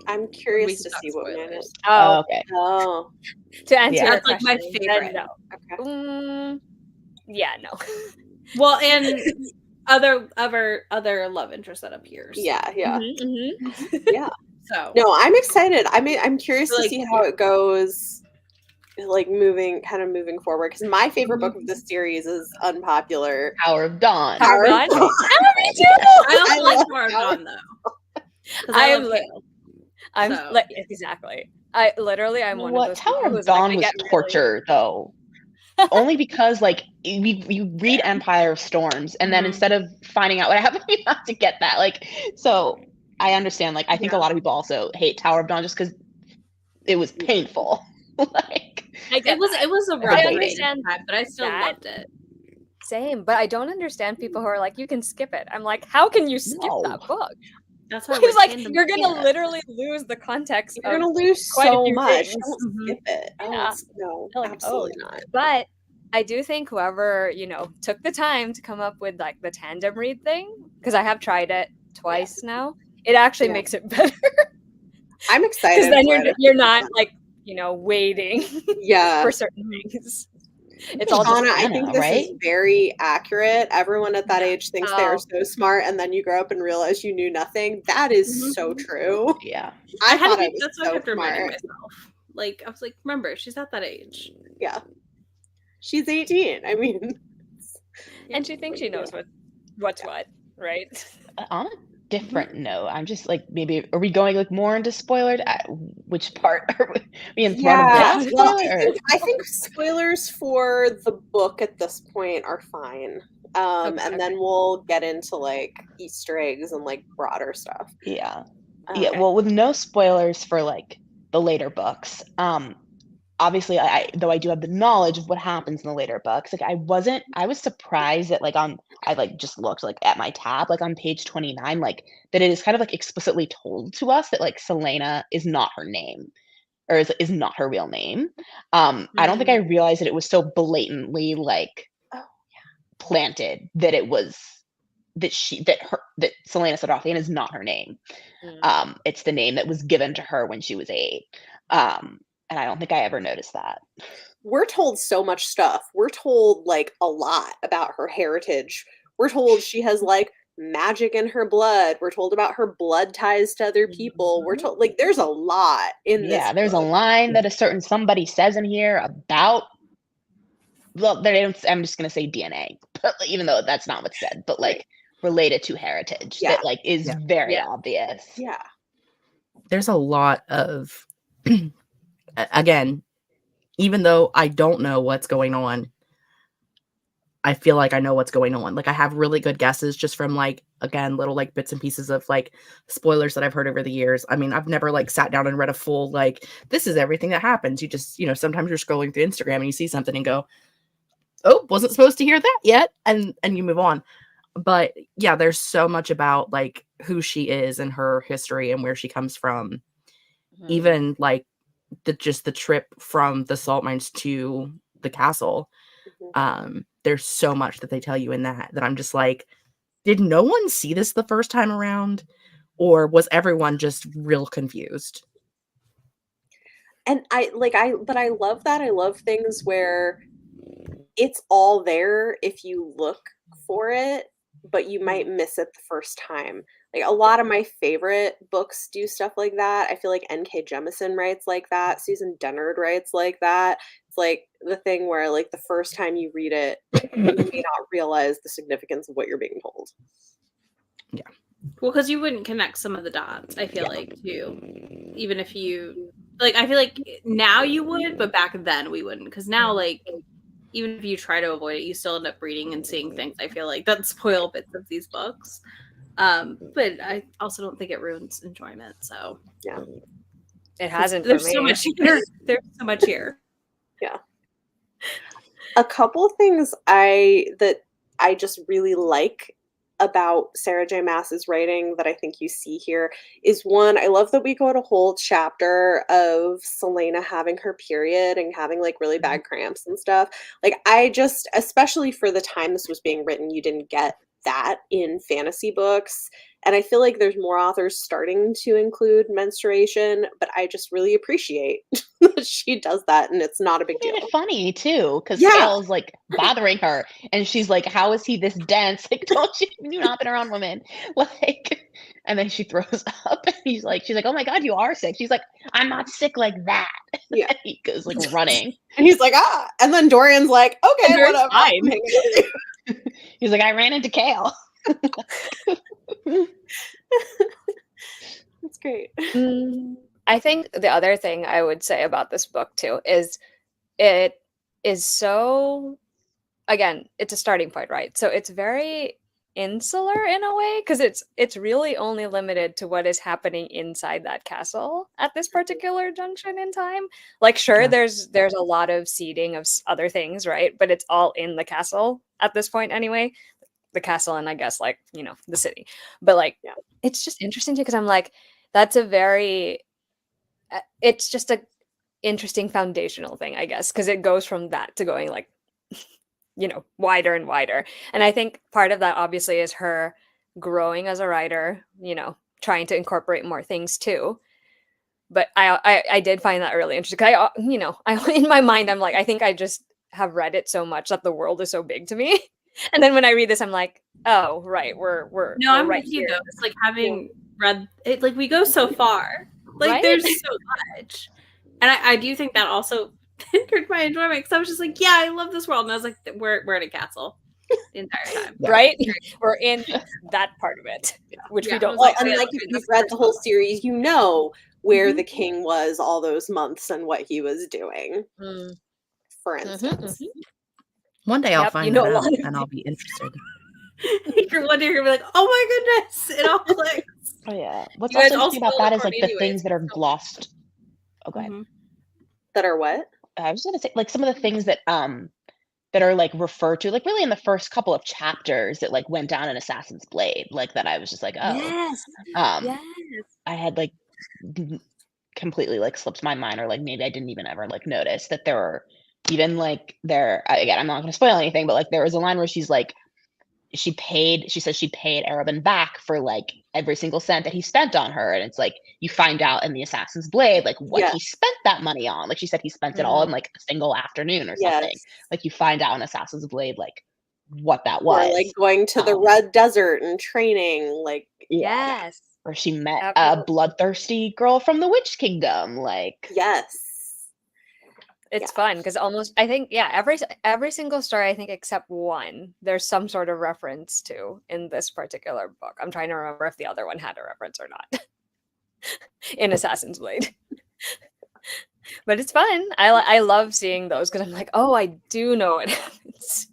I'm curious to see what mine is. Oh, okay. Oh, to answer your That's like question, my favorite. then no. Yeah, no. Well, and other love interest that appears. yeah. Yeah. So No, I'm excited. I'm curious to Like- see how it goes. Like moving forward, because my favorite book of this series is unpopular. Tower of Dawn. Tower of Dawn? Dawn. Me too. I also I like love Tower of Tower. Dawn though. I I am love li- Kale. I'm So- like exactly. I'm You know one of what? those Tower people of who's like, Dawn I was get really torture, though. Only because, like, you read Empire of Storms, and then Mhm. instead of finding out what happened, you have to get that. Like, so I understand. Like, I think a Yeah. lot of people also hate Tower of Dawn just because it was painful. Like, I get that. It was a I rough read at understand the time, but I still that. loved it. Same, but I don't understand people who are like, you can skip it. I'm like, how can you skip No. that book? That's why He's we're like, tandem. you're gonna Yeah. literally lose the context You're of gonna lose quite a so few much. things. Don't Mhm. skip it. Yeah. No, You're like, absolutely oh. not. But I do think whoever, took the time to come up with like the tandem read thing, because I have tried it twice now, it actually Yeah. makes it better. I'm Because excited then for it. you're not like, waiting Yeah. for certain things. It's all Shauna, just I Anna, think this right? is very accurate. Everyone at that Yeah. age thinks they're Oh. so smart, and then you grow up and realize you knew nothing. That is Mhm. so true. Yeah. I thought I was That's what I so kept reminding smart. myself. Like, I was like, remember, she's at that age. Yeah. She's 18. I mean, And she thinks she knows what's what, right? On a different note, I'm just like, maybe are we going like more into spoilers? Which part are we in? Throne of yeah. Glass Well, spoiler? I think spoilers for the book at this point are fine. And then we'll get into like Easter eggs and like broader stuff. Yeah. Um, Yeah, well, with no spoilers for like the later books. Obviously, though I do have the knowledge of what happens in the later books. Like, I was surprised that I like just looked like at my tab, like on page 29, like that it is kind of like explicitly told to us that like Selena is not her name, or is not her real name. I don't think I realized that it was so blatantly like Oh, planted that it was that Selena Sadrothian is not her name. It's the name that was given to her when she was 8. And I don't think I ever noticed that. we're told so much stuff. We're told like a lot about her heritage. We're told she has like magic in her blood. We're told about her blood ties to other people. We're told like there's a lot in this Yeah, there's a book. line that a certain somebody says in here about, well, they don't, I'm just gonna say DNA, but even though that's not what's said, but like related to heritage Yeah. that like is Yeah. very Yeah. obvious. Yeah. There's a lot of, again, even though I don't know what's going on, I feel like I know what's going on. Like I have really good guesses just from like, again, little like bits and pieces of like spoilers that I've heard over the years. I mean, I've never like sat down and read a full, like, this is everything that happens. You just, sometimes you're scrolling through Instagram and you see something and go, oh, wasn't supposed to hear that yet. And you move on. But yeah, there's so much about like who she is and her history and where she comes from. Even like the trip from the salt mines to the castle. There's so much that they tell you in that I'm just like, did no one see this the first time around, or was everyone just real confused? And I love that. I love things where it's all there if you look for it, but you might miss it the first time. Like a lot of my favorite books do stuff like that. I feel like N.K. Jemisin writes like that. Susan Dennard writes like that. It's like the thing where like the first time you read it, you may not realize the significance of what you're being told. Yeah. Well, because you wouldn't connect some of the dots, I feel like, too. Even if you, like, I feel like now you would, but back then we wouldn't. Because now, like, even if you try to avoid it, you still end up reading and seeing things, I feel like, that spoil bits of these books. But I also don't think it ruins enjoyment, so. Yeah. It hasn't There's for me. so much here. There's so much here. Yeah. A couple of things that I just really like about Sarah J Maas's writing that I think you see here is, one, I love that we go to a whole chapter of Selena having her period and having like really bad cramps and stuff. Like I just, especially for the time this was being written, you didn't get that in fantasy books. And I feel like there's more authors starting to include menstruation, but I just really appreciate that she does that and it's not a big Made deal. it funny too, because Yeah. Scale's like bothering her, and she's like, "How is he this dense? Like, don't you not been around women?" Like, and then she throws up, and she's like, "Oh my God, you are sick." She's like, "I'm not sick like that." Yeah. And he goes like running. And he's like, ah. And then Dorian's like, okay, Dorian's whatever. fine. I'm hanging with you. He's like, "I ran into Kale." That's great. I think the other thing I would say about this book too is it is so, again, it's a starting point, right? So it's very insular in a way because it's really only limited to what is happening inside that castle at this particular junction in time. Like, sure, Yeah. there's a lot of seeding of other things, right? But it's all in the castle at this point anyway. The castle and I guess like, the city. But like, Yeah. it's just interesting too because I'm like, that's a very it's just a interesting foundational thing, I guess, because it goes from that to going like, wider and wider. And I think part of that obviously is her growing as a writer, trying to incorporate more things too. But I did find that really interesting. I in my mind I'm like, I think I just have read it so much that the world is so big to me. And then when I read this, I'm like, oh right, we're No, I'm right with you here. though. It's like having read it, like we go so far. Like Right? there's so much. And I do think that also hindered my enjoyment because I was just like, yeah, I love this world. And I was like, we're in a castle the entire time. Yeah. Right? We're in that part of it, which we Yeah, I don't was Well, like. and yeah, like okay, if that's you've read first the whole book. series, you know where Mhm. the king was all those months and what he was doing, Mm. for Mhm, instance. mhm. One day I'll Yep, find a that out lot of and I'll be interested. You're one day you're gonna be like, oh my goodness, it all clicks. Oh yeah. What's You guys also all interesting about spoil it that is for like me the anyways. things that are glossed. Oh, go ahead. Mhm. That are what? I was gonna say like some of the things that are like referred to like really in the first couple of chapters that like went down in Assassin's Blade, like that I was just like, oh. Yes. Um Yes. I had like completely like slipped my mind, or like maybe I didn't even ever like notice that there were even like again, I'm not gonna spoil anything, but like there was a line where she's like she says she paid Arabin back for like every single cent that he spent on her. And it's like you find out in the Assassin's Blade like what he Yes. spent that money on. Like she said he spent it all in like a single afternoon or something. Yes. Like you find out in Assassin's Blade like what that Or was. like going to the Red Desert and training, like Yeah. Yes. Where she met a Absolutely. bloodthirsty girl from the Witch Kingdom. Like yes. It's fun because almost I think every single story I think except one there's some sort of reference to in this particular book. I'm trying to remember if the other one had a reference or not in Assassin's Blade. But it's fun. I love seeing those because I'm like, oh, I do know what happens,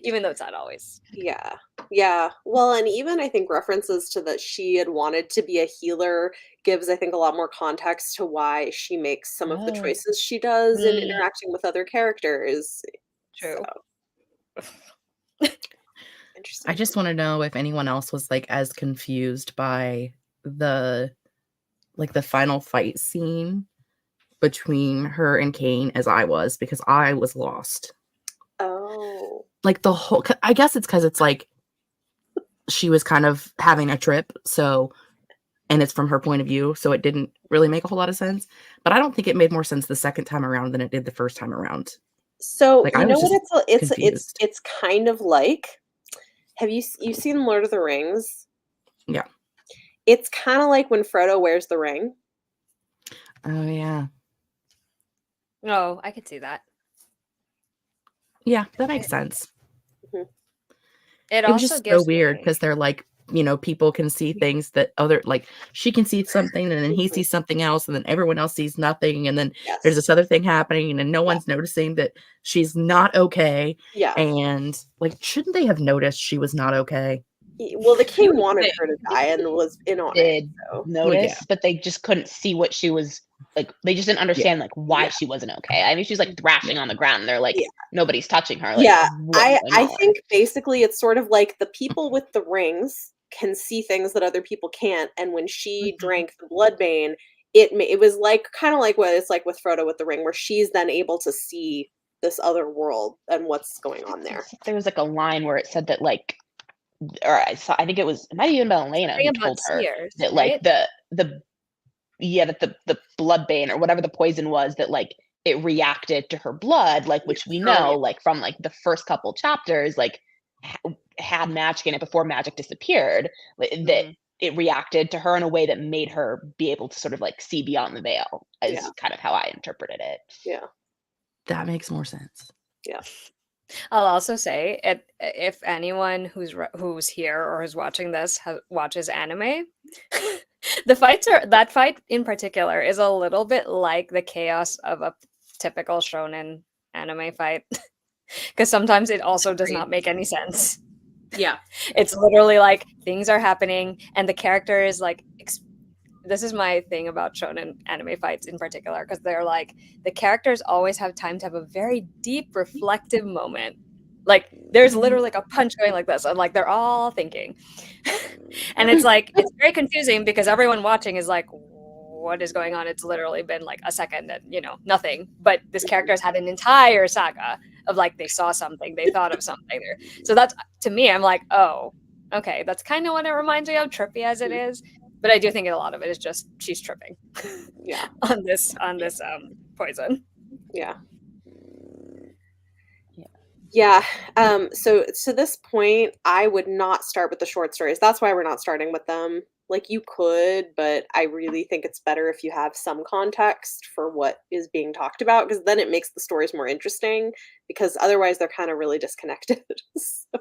even though it's not always. Yeah. Yeah. Well, and even I think references to that she had wanted to be a healer gives, I think, a lot more context to why she makes some of the Oh. choices she does in Mm. interacting with other characters. True. Interesting. I just want to know if anyone else was like as confused by the final fight scene between her and Kane as I was, because I was lost. Oh. Like the whole, I guess it's because it's like she was kind of having a trip, so, and it's from her point of view, so it didn't really make a whole lot of sense. But I don't think it made more sense the second time around than it did the first time around. So Like, you I know was what just it's confused. it's kind of like, have you seen Lord of the Rings? Yeah. It's kind of like when Frodo wears the ring. Oh yeah, No, I could see that. yeah, that makes sense. It It was also just so gives weird me because they're like, people can see things that other, like she can see something and then he sees something else and then everyone else sees nothing, and then Yes. there's this other thing happening and no one's noticing that she's not okay. Yeah. And like, shouldn't they have noticed she was not okay? Well, the king wanted her to die and was in on it. did So. notice, but they just couldn't see what she was like. They just didn't understand like why Yeah. she wasn't okay. I mean, she's like thrashing on the ground. And they're like, Yeah. nobody's touching her. Like, Yeah, what's I going on? think basically it's sort of like the people with the rings can see things that other people can't, and when she drank the Bloodbane, it was like kind of like what it's like with Frodo with the ring, where she's then able to see this other world and what's going on there. There was like a line where it said that like, or I think it might have even been Elena who something about told her seers, that like right? that the Bloodbane or whatever the poison was, that like it reacted to her blood, like, which we know like from like the first couple chapters, like had magic in it before magic disappeared, that it reacted to her in a way that made her be able to sort of like see beyond the veil, is kind of how I interpreted it. Yeah. That makes more sense. Yeah. I'll also say if anyone who's here or is watching this watches anime, That fight in particular is a little bit like the chaos of a typical shonen anime fight. Because sometimes it also does not make any sense. Yeah. It's literally like things are happening and the character is like this is my thing about shonen anime fights in particular, because they're like the characters always have time to have a very deep reflective moment. Like there's literally like a punch going like this and like they're all thinking. And it's like it's very confusing because everyone watching is like, what is going on? It's literally been like a second and nothing, but this character has had an entire saga of like they saw something, they thought of something there. So that's, to me, I'm like, oh, okay, that's kind of what it reminds me of, trippy as it is. But I do think a lot of it is just she's tripping. Yeah. on this poison. Yeah. Yeah. So to this point, I would not start with the short stories. That's why we're not starting with them. Like you could, but I really think it's better if you have some context for what is being talked about, because then it makes the stories more interesting, because otherwise they're kind of really disconnected. So,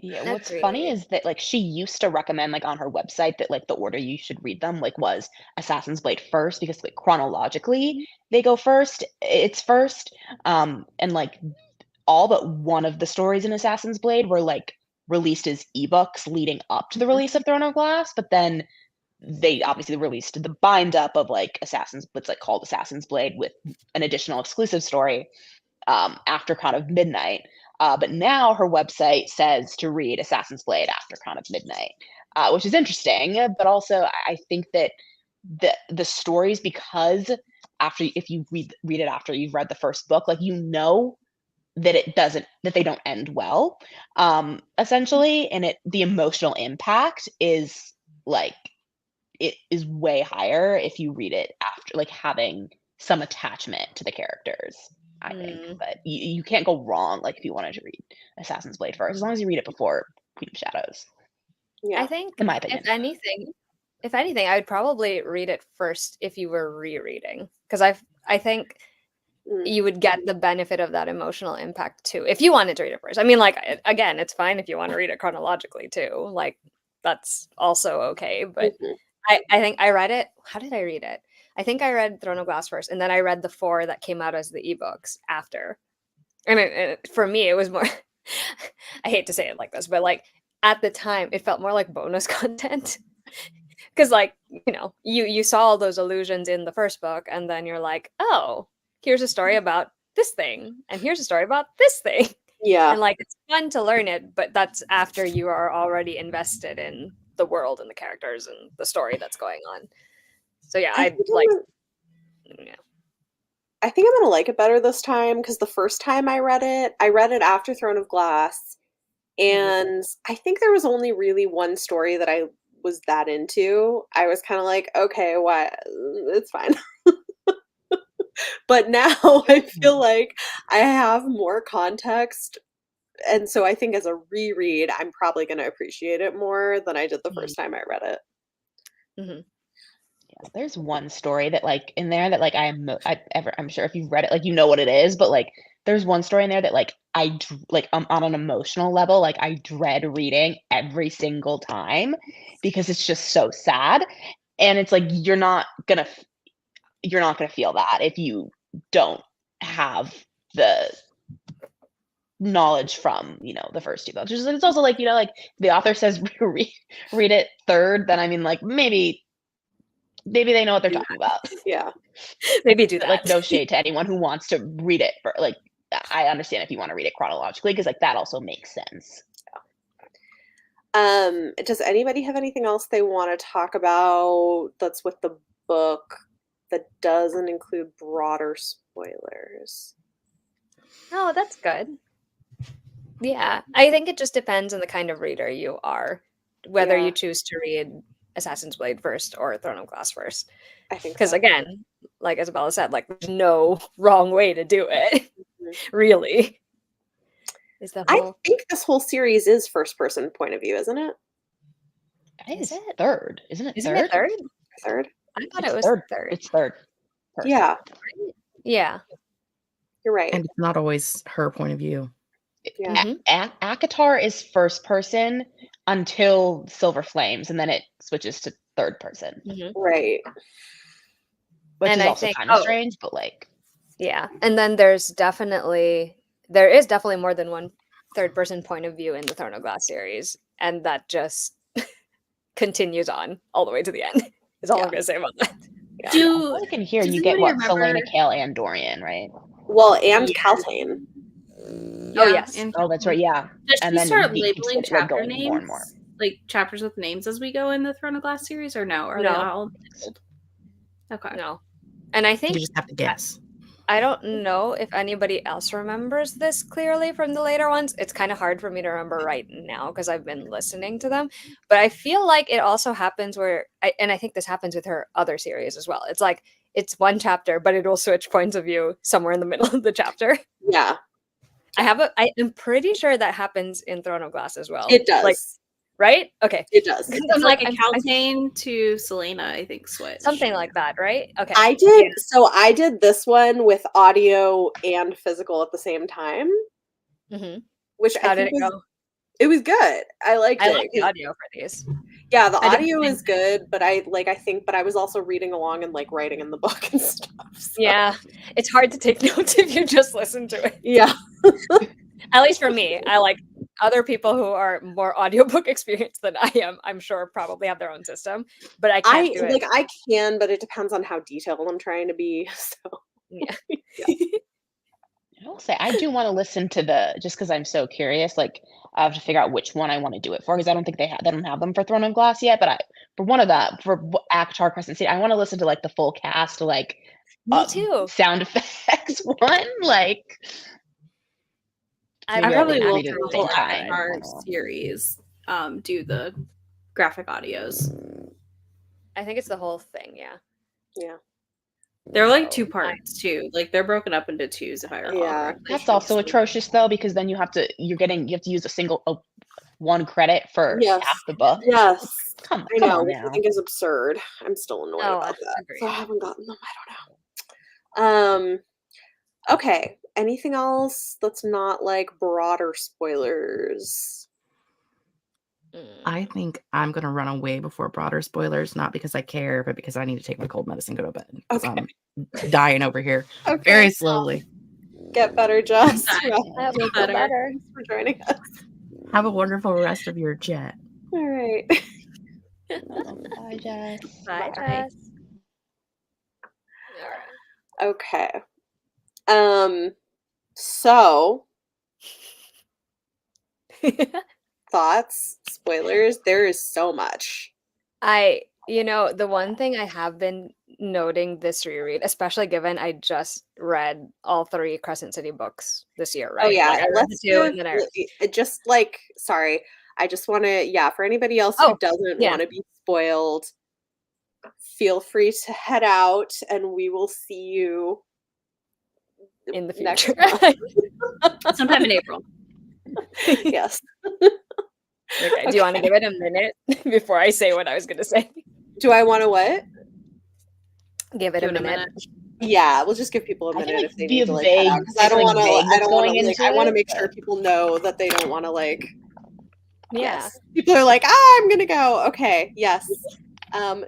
Yeah, what's funny is that like she used to recommend like on her website that like the order you should read them like was Assassin's Blade first, because like chronologically they go first. It's first. And like all but one of the stories in Assassin's Blade were like released as ebooks leading up to the release of Throne of Glass, but then they obviously released the bind up of like what's like called Assassin's Blade with an additional exclusive story after Crown of Midnight. But now her website says to read Assassin's Blade after Crown of Midnight, which is interesting. But also, I think that the stories, because if you read it after you've read the first book, like that they don't end well, essentially, and the emotional impact is like it is way higher if you read it after, like having some attachment to the characters. I think, but you can't go wrong. Like if you wanted to read Assassin's Blade first, as long as you read it before Queen of Shadows. yeah. I think, in my opinion, if anything, I would probably read it first if you were rereading, because I think you would get the benefit of that emotional impact too if you wanted to read it first. I mean, like again, it's fine if you want to read it chronologically too. Like that's also okay. But I think I read it. How did I read it? I think I read Throne of Glass first, and then I read the 4 that came out as the ebooks after. And for me, it was more. I hate to say it like this, but like at the time, it felt more like bonus content. Because like you saw all those allusions in the first book, and then you're like, oh, here's a story about this thing, and here's a story about this thing. Yeah. And like it's fun to learn it, but that's after you are already invested in the world and the characters and the story that's going on. So yeah, I think I'm gonna like it better this time, because the first time I read it after Throne of Glass, and I think there was only really one story that I was that into. I was kind of like, okay, why? It's fine. But now I feel like I have more context, and so I think as a reread, I'm probably going to appreciate it more than I did the first time I read it. Yeah, there's one story that like in there that like I'm sure if you've read it, like what it is, but like there's one story in there that like on an emotional level, like I dread reading every single time because it's just so sad, and it's like you're not gonna feel that if you don't have the knowledge from the first 2 books. It's also like like the author says read it third, then I mean like maybe they know what they're talking about. Yeah, maybe do that. Like no shade to anyone who wants to read it for like. I understand if you want to read it chronologically, because like that also makes sense. Yeah. Does anybody have anything else they want to talk about that's with the book that doesn't include broader spoilers? Oh, that's good. Yeah, I think it just depends on the kind of reader you are, whether you choose to read Assassin's Blade first or Throne of Glass first. I think because again, like Isabella said, like there's no wrong way to do it. Really, I think this whole series is first-person point of view, isn't it? Is it third? Isn't it Isn't it third? Third. I thought it was third. It's third. Person. Yeah. Yeah. You're right. And it's not always her point of view. Yeah. ACOTAR is first person until Silver Flames, and then it switches to third person, Right. which And is I also think- kind of oh. strange, but like, Yeah. And then there is definitely more than one third person point of view in the Throne of Glass series. And that just continues on all the way to the end. Is all I'm gonna say about that. Do I can hear does you get anybody what Selena, remember- Kale, and Dorian, right? Well, and Yeah. Caltane. Oh, yes. and Oh, that's right. Yeah, Does and she then start he keeps labeling it, like, chapter going names, more and more. like chapters with names as we go in the Throne of Glass series, or no? Are they No. all labeled? Okay. No. And I think You just have to guess. I don't know if anybody else remembers this clearly from the later ones. It's kind of hard for me to remember right now because I've been listening to them. But I feel like it also happens and I think this happens with her other series as well. It's like it's one chapter, but it will switch points of view somewhere in the middle of the chapter. Yeah, I am pretty sure that happens in Throne of Glass as well. it does. Like, right? Okay. It does. I'm It's like a I'm- Caltane to Selena, I think, switch. something like that, right? Okay. I did. So I did this one with audio and physical at the same time, Mhm. which How I did think it go? it was good. I liked I it. like the audio for these. Yeah, the I did audio the is good, but I was also reading along and like writing in the book and stuff. So. Yeah. It's hard to take notes if you just listen to it. Yeah. At least for me. I like other people who are more audiobook experienced than I am, I'm sure probably have their own system. But I can't do it. I can, but it depends on how detailed I'm trying to be. So Yeah. I will say I do want to listen to just because I'm so curious. Like, I have to figure out which one I want to do it for because I don't think they don't have them for Throne of Glass yet. But for ACOTAR Crescent City, I want to listen to like the full cast, like Me too. sound effects one. Like, I maybe I I'll probably read will it at for the the same whole time. Avatar series do the graphic audios. I think it's the whole thing, yeah. yeah. They're like So, 2 parts too. Like they're broken up into 2s if I recall. Yeah. correctly. That's also atrocious though, because then you have to use one credit for Yes. half the book. Yes. Come I know, on which now. I think is absurd. I'm still annoyed Oh, about that. agreed. So I haven't gotten them. I don't know. Okay. Anything else that's not like broader spoilers? I think I'm going to run away before broader spoilers, not because I care, but because I need to take my cold medicine, go to bed. 'Cause Okay. I'm dying over here Okay. very slowly. Get better, Jess. Feel Rest. better. Thanks for joining us. Have a wonderful rest of your jet. All right. Bye, Jess. Bye, Bye. Jess. All right. Okay. So thoughts, spoilers, there is so much. The one thing I have been noting this reread, especially given I just read all 3 Crescent City books this year, right? Oh yeah, Like, I read let's the 2 give and then I just like sorry. I just want to for anybody else who Oh, doesn't yeah. want to be spoiled, feel free to head out and we will see you in the next future. month. Sometime in April. Yes. Okay. Do you want to give it a minute before I say what I was going to say? Do I want to what? Give it Give a it a minute. minute. Yeah, we'll just give people a I can, minute like, if they be need a to like vague- head out because I it's, don't like, want to. vague I what's don't want going to. into I want to it, make sure but- people know that they don't want to like. Yeah. Yes. People are like, I'm gonna go. Okay. Yes.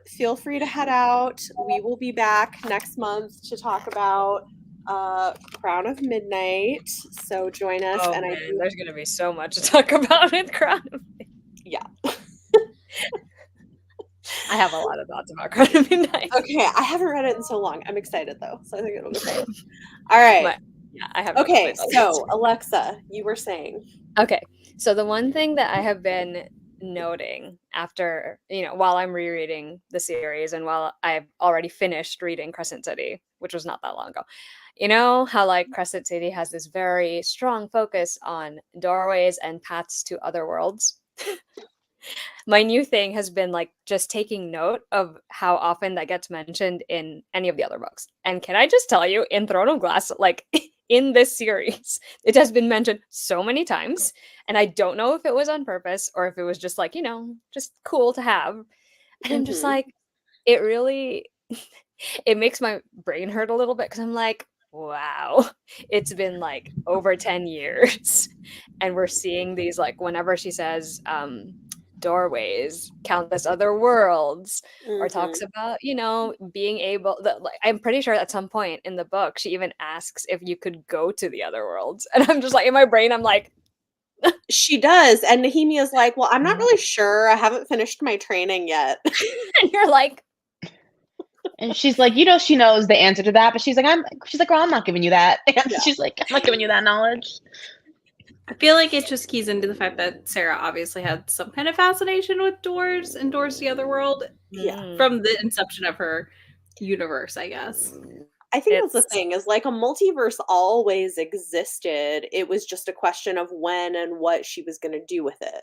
Feel free to head out. We will be back next month to talk about Crown of Midnight. So join us. Oh, and man, I do, there's going to be so much to talk about with Crown. yeah. I have a lot of thoughts about Crown of Midnight. Okay. I haven't read it in so long. I'm excited though, so I think it'll be fun. All right. But, yeah, I have. Okay. other thoughts. So Alexa, you were saying. Okay. So the one thing that I have been noting after, while I'm rereading the series and while I've already finished reading Crescent City, which was not that long ago, you know how like Crescent City has this very strong focus on doorways and paths to other worlds? My new thing has been like just taking note of how often that gets mentioned in any of the other books. And can I just tell you, in Throne of Glass, like in this series, it has been mentioned so many times. And I don't know if it was on purpose or if it was just like, just cool to have. And I'm just Mhm. like, it really, it makes my brain hurt a little bit because I'm like, wow, it's been like over 10 years. And we're seeing these, like, whenever she says, doorways, countless other worlds, or Mhm. talks about, you know, being able. I'm pretty sure at some point in the book, she even asks if you could go to the other worlds, and I'm just like, in my brain, I'm like, She does, and Nehemia's like, "Well, I'm not Yeah. really sure. I haven't finished my training yet." and you're like, And she's like, you know, she knows the answer to that, but she's like, well, I'm not giving you that. And Yeah. she's like, I'm not giving you that knowledge. I feel like it just keys into the fact that Sarah obviously had some kind of fascination with doors and doors to the other world Yeah. from the inception of her universe, I guess. I think that's the It's thing is like a multiverse always existed. It was just a question of when and what she was going to do with it.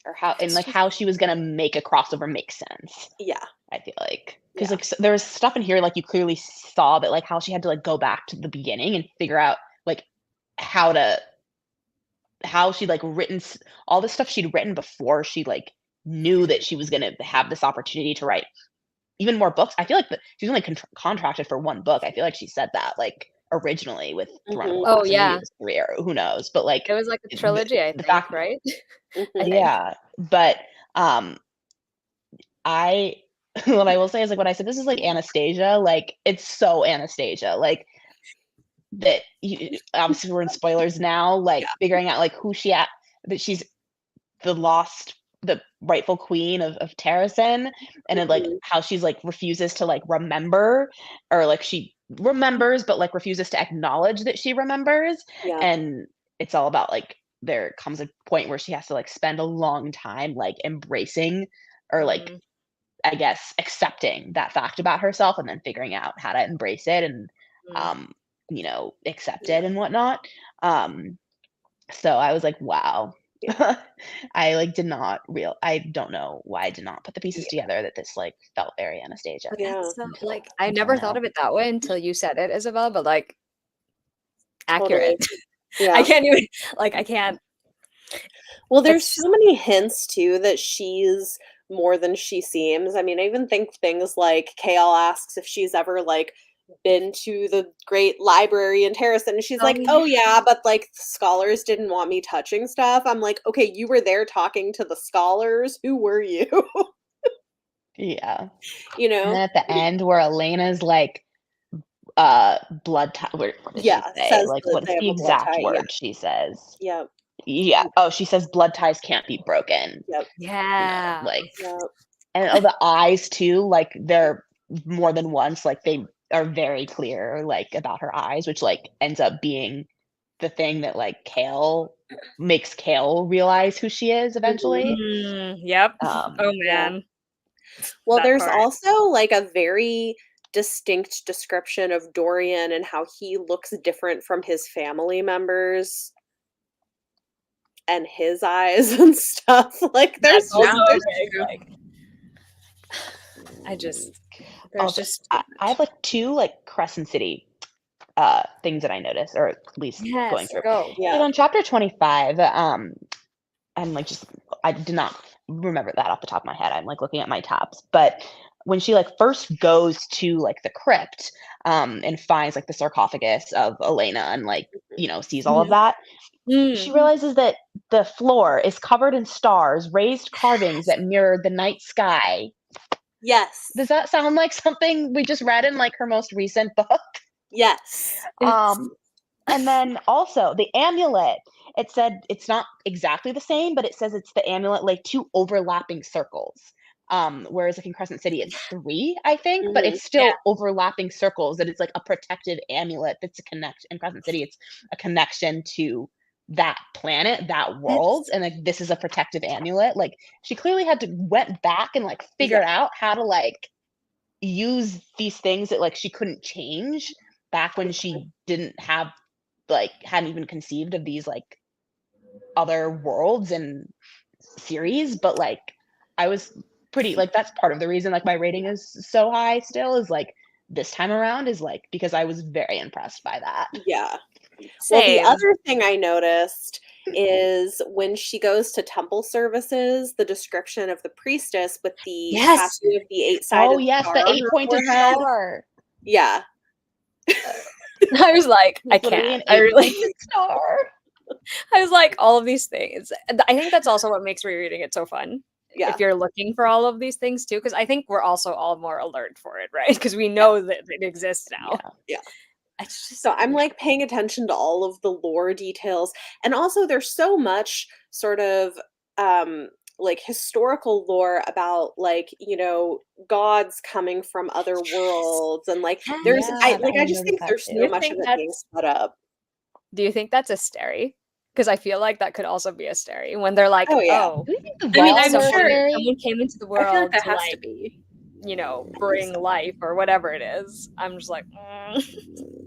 Or how, and It's like just- how she was going to make a crossover make sense. Yeah. I feel like, because Yeah. like there was stuff in here, like you clearly saw that, like how she had to like go back to the beginning and figure out like how she'd like written all the stuff she'd written before she like knew that she was going to have this opportunity to write even more books. I feel like she's only contracted for one book. I feel like she said that like originally with Throne of Mhm. Glass. Oh, and yeah. maybe it was 3 or who knows, but like it was like a the- trilogy, I the think, fact- right? Mhm. I think. yeah, but I what I will say is like when I said this is like Anastasia, like it's so Anastasia, like that obviously we're in spoilers now, like figuring out like who she at that she's the rightful queen of Terrasen, and then like Mhm. how she's like refuses to like remember, or like she remembers but like refuses to acknowledge that she remembers. Yeah. And it's all about like there comes a point where she has to like spend a long time like embracing or like Mhm. I guess accepting that fact about herself and then figuring out how to embrace it and Mm. you know, accept it and whatnot. So I was like, wow. I like I don't know why I did not put the pieces together that this like felt very Anastasia. Yeah. That's so, until- like, I until never thought now. of it that way until you said it, Isabel, but like Totally. accurate. Yeah. I can't even I can't. Well, there's It's so many hints too that she's more than she seems. I mean, I even think things like Kale asks if she's ever like been to the great library in Terrace, and she's Oh, like, yeah. "Oh yeah, but like scholars didn't want me touching stuff." I'm like, "Okay, you were there talking to the scholars. Who were you?" Yeah. You And then know? at the end where Elena's like blood tie, what did Yeah, she say? says Like that what they is have the a blood exact tie. Yeah. word she says? Yeah. Yeah. Oh, she says blood ties can't be broken. Yep. Yeah. Like Yep. and the eyes too, like they're more than once, like they are very clear, like about her eyes, which like ends up being the thing that like makes Kale realize who she is eventually. Yep. Um, Oh Yeah. man. Well, That there's part. also like a very distinct description of Dorian and how he looks different from his family members and his eyes and stuff. Like there's That's also just big, like there's also, just I have like 2 like Crescent City things that I noticed, or at least going yes, through. go. yeah. So on chapter 25, I'm like I did not remember that off the top of my head. I'm like looking at my tabs, but when she like first goes to like the crypt and finds like the sarcophagus of Elena and like you know sees all of that, she realizes that the floor is covered in stars, raised carvings that mirror the night sky. Yes. Does that sound like something we just read in like her most recent book? Yes. And then also the amulet, it said it's not exactly the same, but it says it's the amulet like 2 overlapping circles. Whereas like in Crescent City it's 3, I think, but it's still overlapping circles, that it's like a protective amulet that's a connection. In Crescent City it's a connection to that planet, that world, and like this is a protective amulet. Like she clearly had to went back and like figured out how to like use these things that like she couldn't change back when she didn't have like hadn't even conceived of these like other worlds and series. But like I was pretty like that's part of the reason like my rating is so high still, is like this time around, is like because I was very impressed by that. Yeah. Well, the Same. other thing I noticed is when she goes to temple services, the description of the priestess with the Yes. tattoo of the 8-sided Oh yes, star the on her 8-pointed forehead. star. Yeah. I was like, I It's literally can't. an I really 8-pointed star. I was like, all of these things. I think that's also what makes rereading it so fun. Yeah. If you're looking for all of these things too, because I think we're also all more alert for it, right? Because we know that it exists now. Yeah. It's just So I'm like paying attention to all of the lore details. And also there's so much sort of like historical lore about like, gods coming from other worlds and like there's Yeah, I just noticed think that there's too. Do so you much of think it being set up. Do you think that's a stary? Because I feel like that could also be a stary when they're like, Oh yeah. oh, Do we think the I mean, Vols I'm are sure- scary? someone came into the I feel like world that to has like, to be. bring life or whatever it is. I'm just like,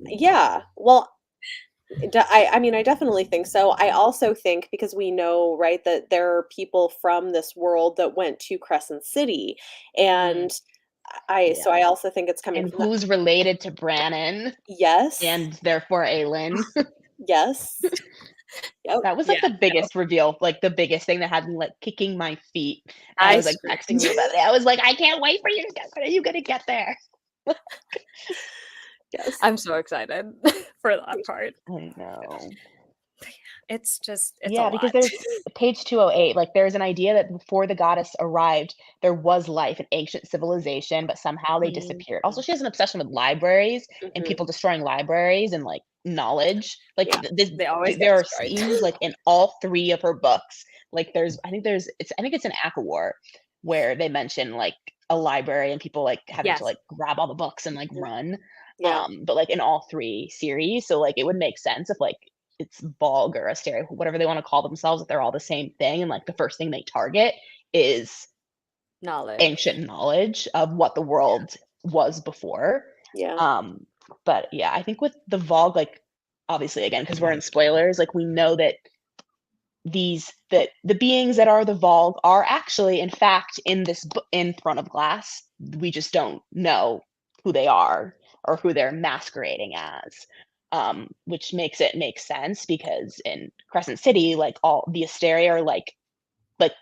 Yeah. Well, I mean, I definitely think so. I also think because we know, right, that there are people from this world that went to Crescent City, and so I also think it's coming And from that. who's related to Brannon Yes. and therefore Aelin? Yes. Yep. That was like the biggest reveal, like the biggest thing that had me like kicking my feet. And I was like texting you about it. I was like, I can't wait for you to get. When are you gonna get there? Yes. I'm so excited for that part. I know. It's a Yeah, lot. because there's page 208, like there's an idea that before the goddess arrived, there was life, an ancient civilization, but somehow they disappeared. Also, she has an obsession with libraries and Mhm. people destroying libraries and like knowledge. Like Yeah. They always get there are destroyed. scenes like in all 3 of her books. Like I think it's an ACOTAR where they mention like a library and people like having Yes. to like grab all the books and like run. Yeah. But like in all 3 series, so like it would make sense if like it's Vogue or Asteria, whatever they want to call themselves, that they're all the same thing. And like the first thing they target is Knowledge. ancient knowledge of what the world was before. Yeah. But yeah, I think with the Vogue, like obviously again, because we're in spoilers, like we know that that the beings that are the Vogue are actually, in fact, in in Front of Glass. We just don't know who they are or who they're masquerading as. Which makes it make sense because in Crescent City, like all the Asteria are like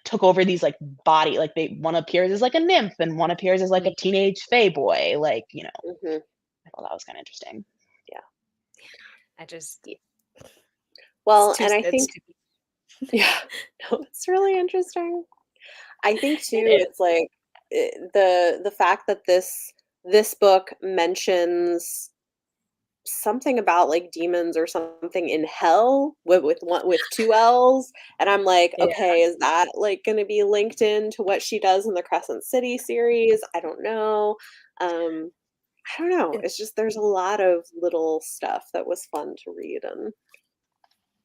took over these like like one appears as like a nymph and one appears as like a teenage fae boy. Like, Mhm. I thought that was kind of interesting. I just Well, it's too- and I it's think too- yeah, no, it's really interesting. I think too, is. it's like the fact that this book mentions something about like demons or something in hell with 2 L's, and I'm like, Yeah. okay, is that like going to be linked in to what she does in the Crescent City series? I don't know. I don't know. It's just there's a lot of little stuff that was fun to read, and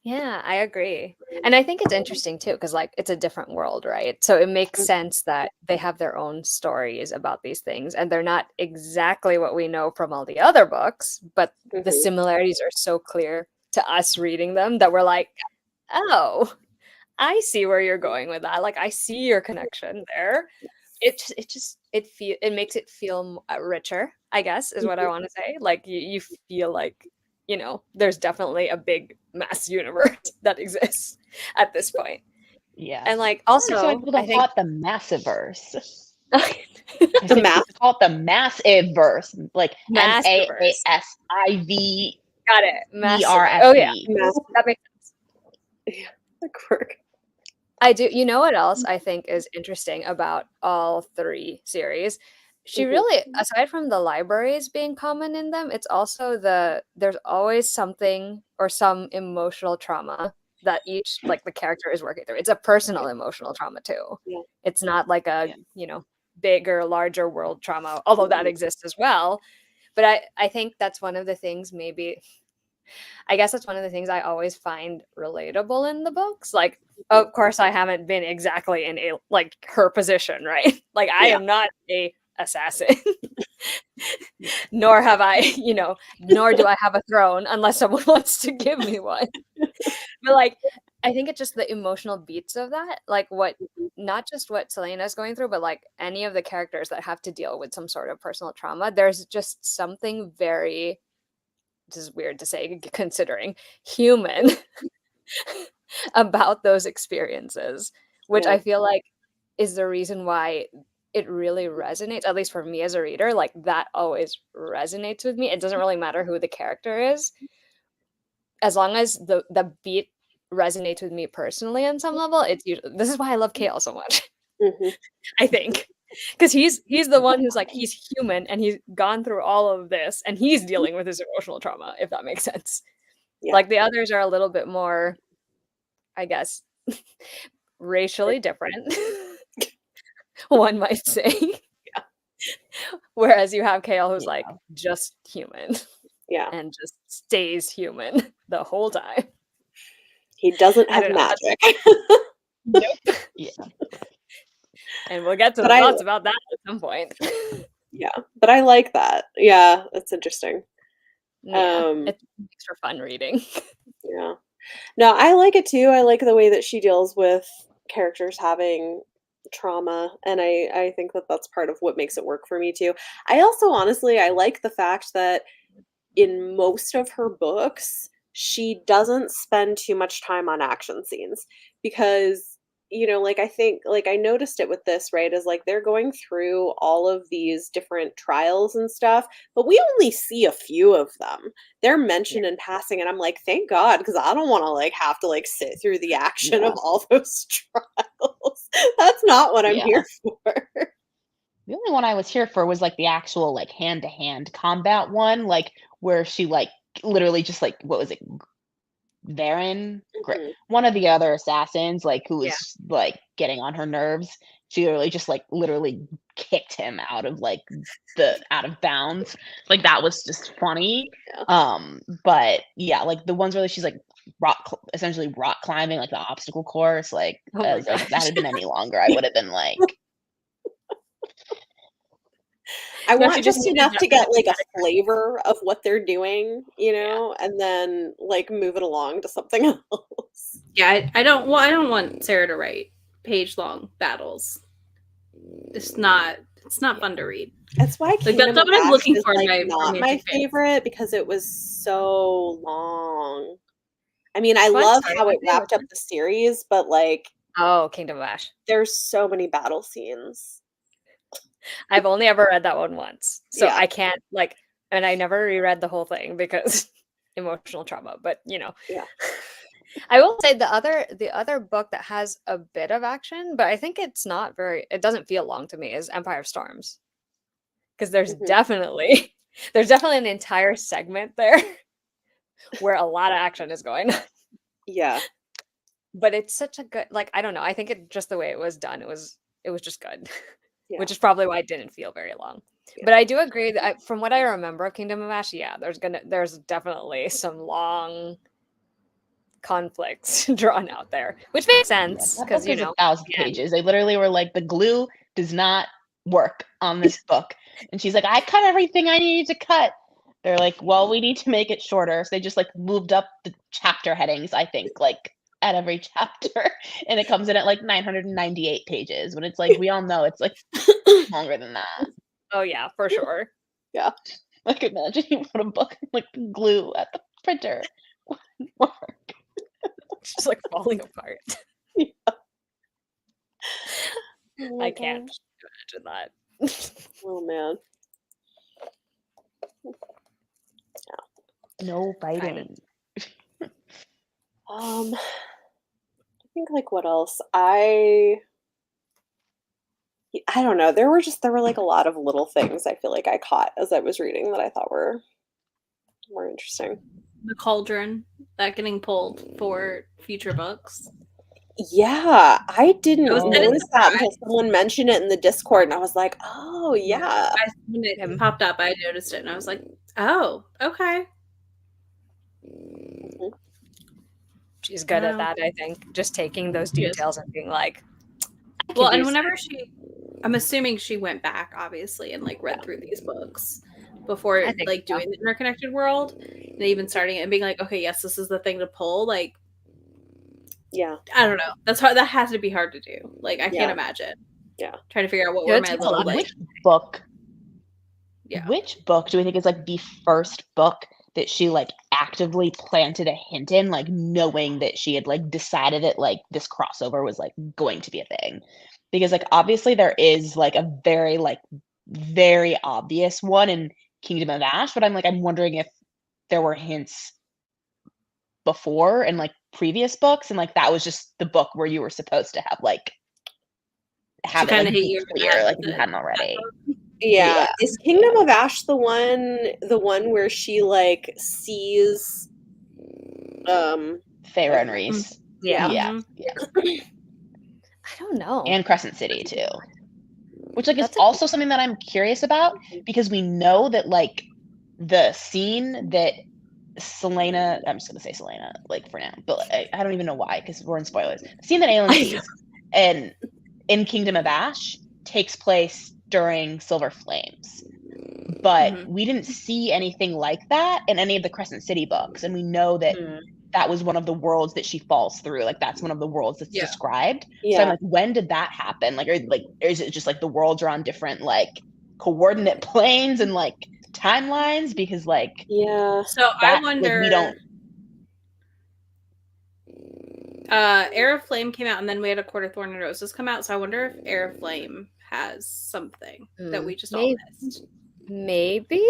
Yeah, I agree. And I think it's interesting too, because like it's a different world, right? So it makes sense that they have their own stories about these things, and they're not exactly what we know from all the other books, but the Mhm. similarities are so clear to us reading them that we're like, oh, I see where you're going with that. Like I see your connection there. It makes it feel richer, I guess, is what I want to say. Like you feel like there's definitely a big mass universe that exists at this point. Yeah. And like I don't understand why also, people I don't think call it the Massiverse. The math. Call it the Massive Verse, like Massiverse. MAASIVERSE. Got it. Massive. Oh yeah, that makes sense. Yeah, the quirk. I do. You know what else I think is interesting about all 3 series? She really, aside from the libraries being common in them, it's also there's always something or some emotional trauma that each like the character is working through. It's a personal emotional trauma too. Yeah. It's not like a bigger, larger world trauma, although that exists as well. But I think that's one of the things I guess that's one of the things I always find relatable in the books. Like, of course, I haven't been exactly in her position, right? Like, I am not a assassin, nor have I, nor do I have a throne unless someone wants to give me one. But like, I think it's just the emotional beats of that, like not just what Selena's going through, but like any of the characters that have to deal with some sort of personal trauma. There's just something very, this is weird to say considering, human about those experiences, which I feel like is the reason why it really resonates, at least for me as a reader. Like that always resonates with me. It doesn't really matter who the character is, as long as the beat resonates with me personally on some level, it's usually, this is why I love Kale so much. I think because he's the one who's like, he's human and he's gone through all of this and he's dealing with his emotional trauma, if that makes sense. Yeah. Like the others are a little bit more, I guess, racially different, one might say. Whereas you have Kale who's like just human. Yeah. And just stays human the whole time. He doesn't I have don't know, magic. Nope. Yeah. And we'll get to the But thoughts about that at some point. Yeah, but I like that. Yeah, it's interesting. Yeah, it makes for fun reading. Yeah. No, I like it too. I like the way that she deals with characters having trauma, and I think that that's part of what makes it work for me too. I also honestly, I like the fact that in most of her books, she doesn't spend too much time on action scenes because, you know, like I think, like I noticed it with this, right? Is like they're going through all of these different trials and stuff, but we only see a few of them. They're mentioned in passing, and I'm like, thank God, because I don't want to like have to like sit through the action of all those trials. That's not what I'm here for. The only one I was here for was like the actual like hand-to-hand combat one, like where she like literally just like, what was it, Varen, one of the other assassins, like who was like getting on her nerves. She literally kicked him out of like out of bounds. Like that was just funny. But yeah, like the ones where she's like essentially rock climbing, like the obstacle course, like, like if that had been any longer, I would have been like, I want just enough to get like a flavor of what they're doing, you know, and then like move it along to something else. Yeah, I don't want Sarah to write page-long battles. It's not fun to read. That's why like that's not what I'm looking for. Like, not my favorite because it was so long. I mean, I love how it wrapped up the series, but like, Kingdom of Ash. There's so many battle scenes. I've only ever read that one once, so I can't like, and I never reread the whole thing because emotional trauma. But you know, I will say the other book that has a bit of action, but I think it's not very. It doesn't feel long to me. Is Empire of Storms, because there's definitely an entire segment there where a lot of action is going on. Yeah, but it's such a good, like, I don't know. I think it just the way it was done, it was just good. Which is probably why it didn't feel very long. But I do agree that from what I remember of Kingdom of Ash, there's definitely some long conflicts drawn out there, which makes sense because you know, 1,000 pages. They literally were like, the glue does not work on this book, and she's like, I cut everything I needed to cut. They're like, well, we need to make it shorter, so they just like moved up the chapter headings, I think, like at every chapter, and it comes in at like 998 pages when it's like, we all know it's like longer than that. Oh yeah, for sure. Yeah, like imagine you put a book like glue at the printer. Work. It's just like falling apart. I can't imagine that. Oh man. No fighting. I think like what else? I don't know. There were like a lot of little things I feel like I caught as I was reading that I thought were more interesting. The cauldron that getting pulled for future books. Yeah, I didn't notice that until someone mentioned it in the Discord, and I was like, "Oh yeah." When it popped up, I noticed it, and I was like, "Oh, okay." She's good at that, I think. Just taking those details and being like, well, and whenever I'm assuming she went back, obviously, and like read through these books before like doing the interconnected world, and even starting it and being like, okay, yes, this is the thing to pull. Like, yeah, I don't know. That's hard. That has to be hard to do. Like, I can't imagine. Yeah, trying to figure out what were my little like. Which book? Yeah. Which book do we think is like the first book that she like actively planted a hint in, like knowing that she had like decided that like this crossover was like going to be a thing? Because like obviously there is like a very obvious one in Kingdom of Ash, but I'm wondering if there were hints before in like previous books, and like that was just the book where you were supposed to have like have To it kinda like hit be you in the clear, head like with if you it. hadn't already. Yeah. Yeah. Is Kingdom of Ash the one where she like sees Feyre and Reese. Yeah. Yeah. Mhm. I don't know. And Crescent City too. Which like is That's a- also something that I'm curious about, because we know that like the scene that Selena, I'm just gonna say Selena, like for now, but I don't even know why, because we're in spoilers. The scene that Aelin sees and in Kingdom of Ash takes place during Silver Flames. But Mhm. we didn't see anything like that in any of the Crescent City books, and we know that that was one of the worlds that she falls through. Like that's one of the worlds that's Yeah. described. So Yeah. I'm like, when did that happen? Like, or is it just like the worlds are on different like coordinate planes and like timelines? Because like Yeah. So I that, like, wonder. we don't. Heir of Flame came out, and then we had A Court of Thorn and Roses come out. So I wonder if Heir of Flame has something that we just all missed. Maybe.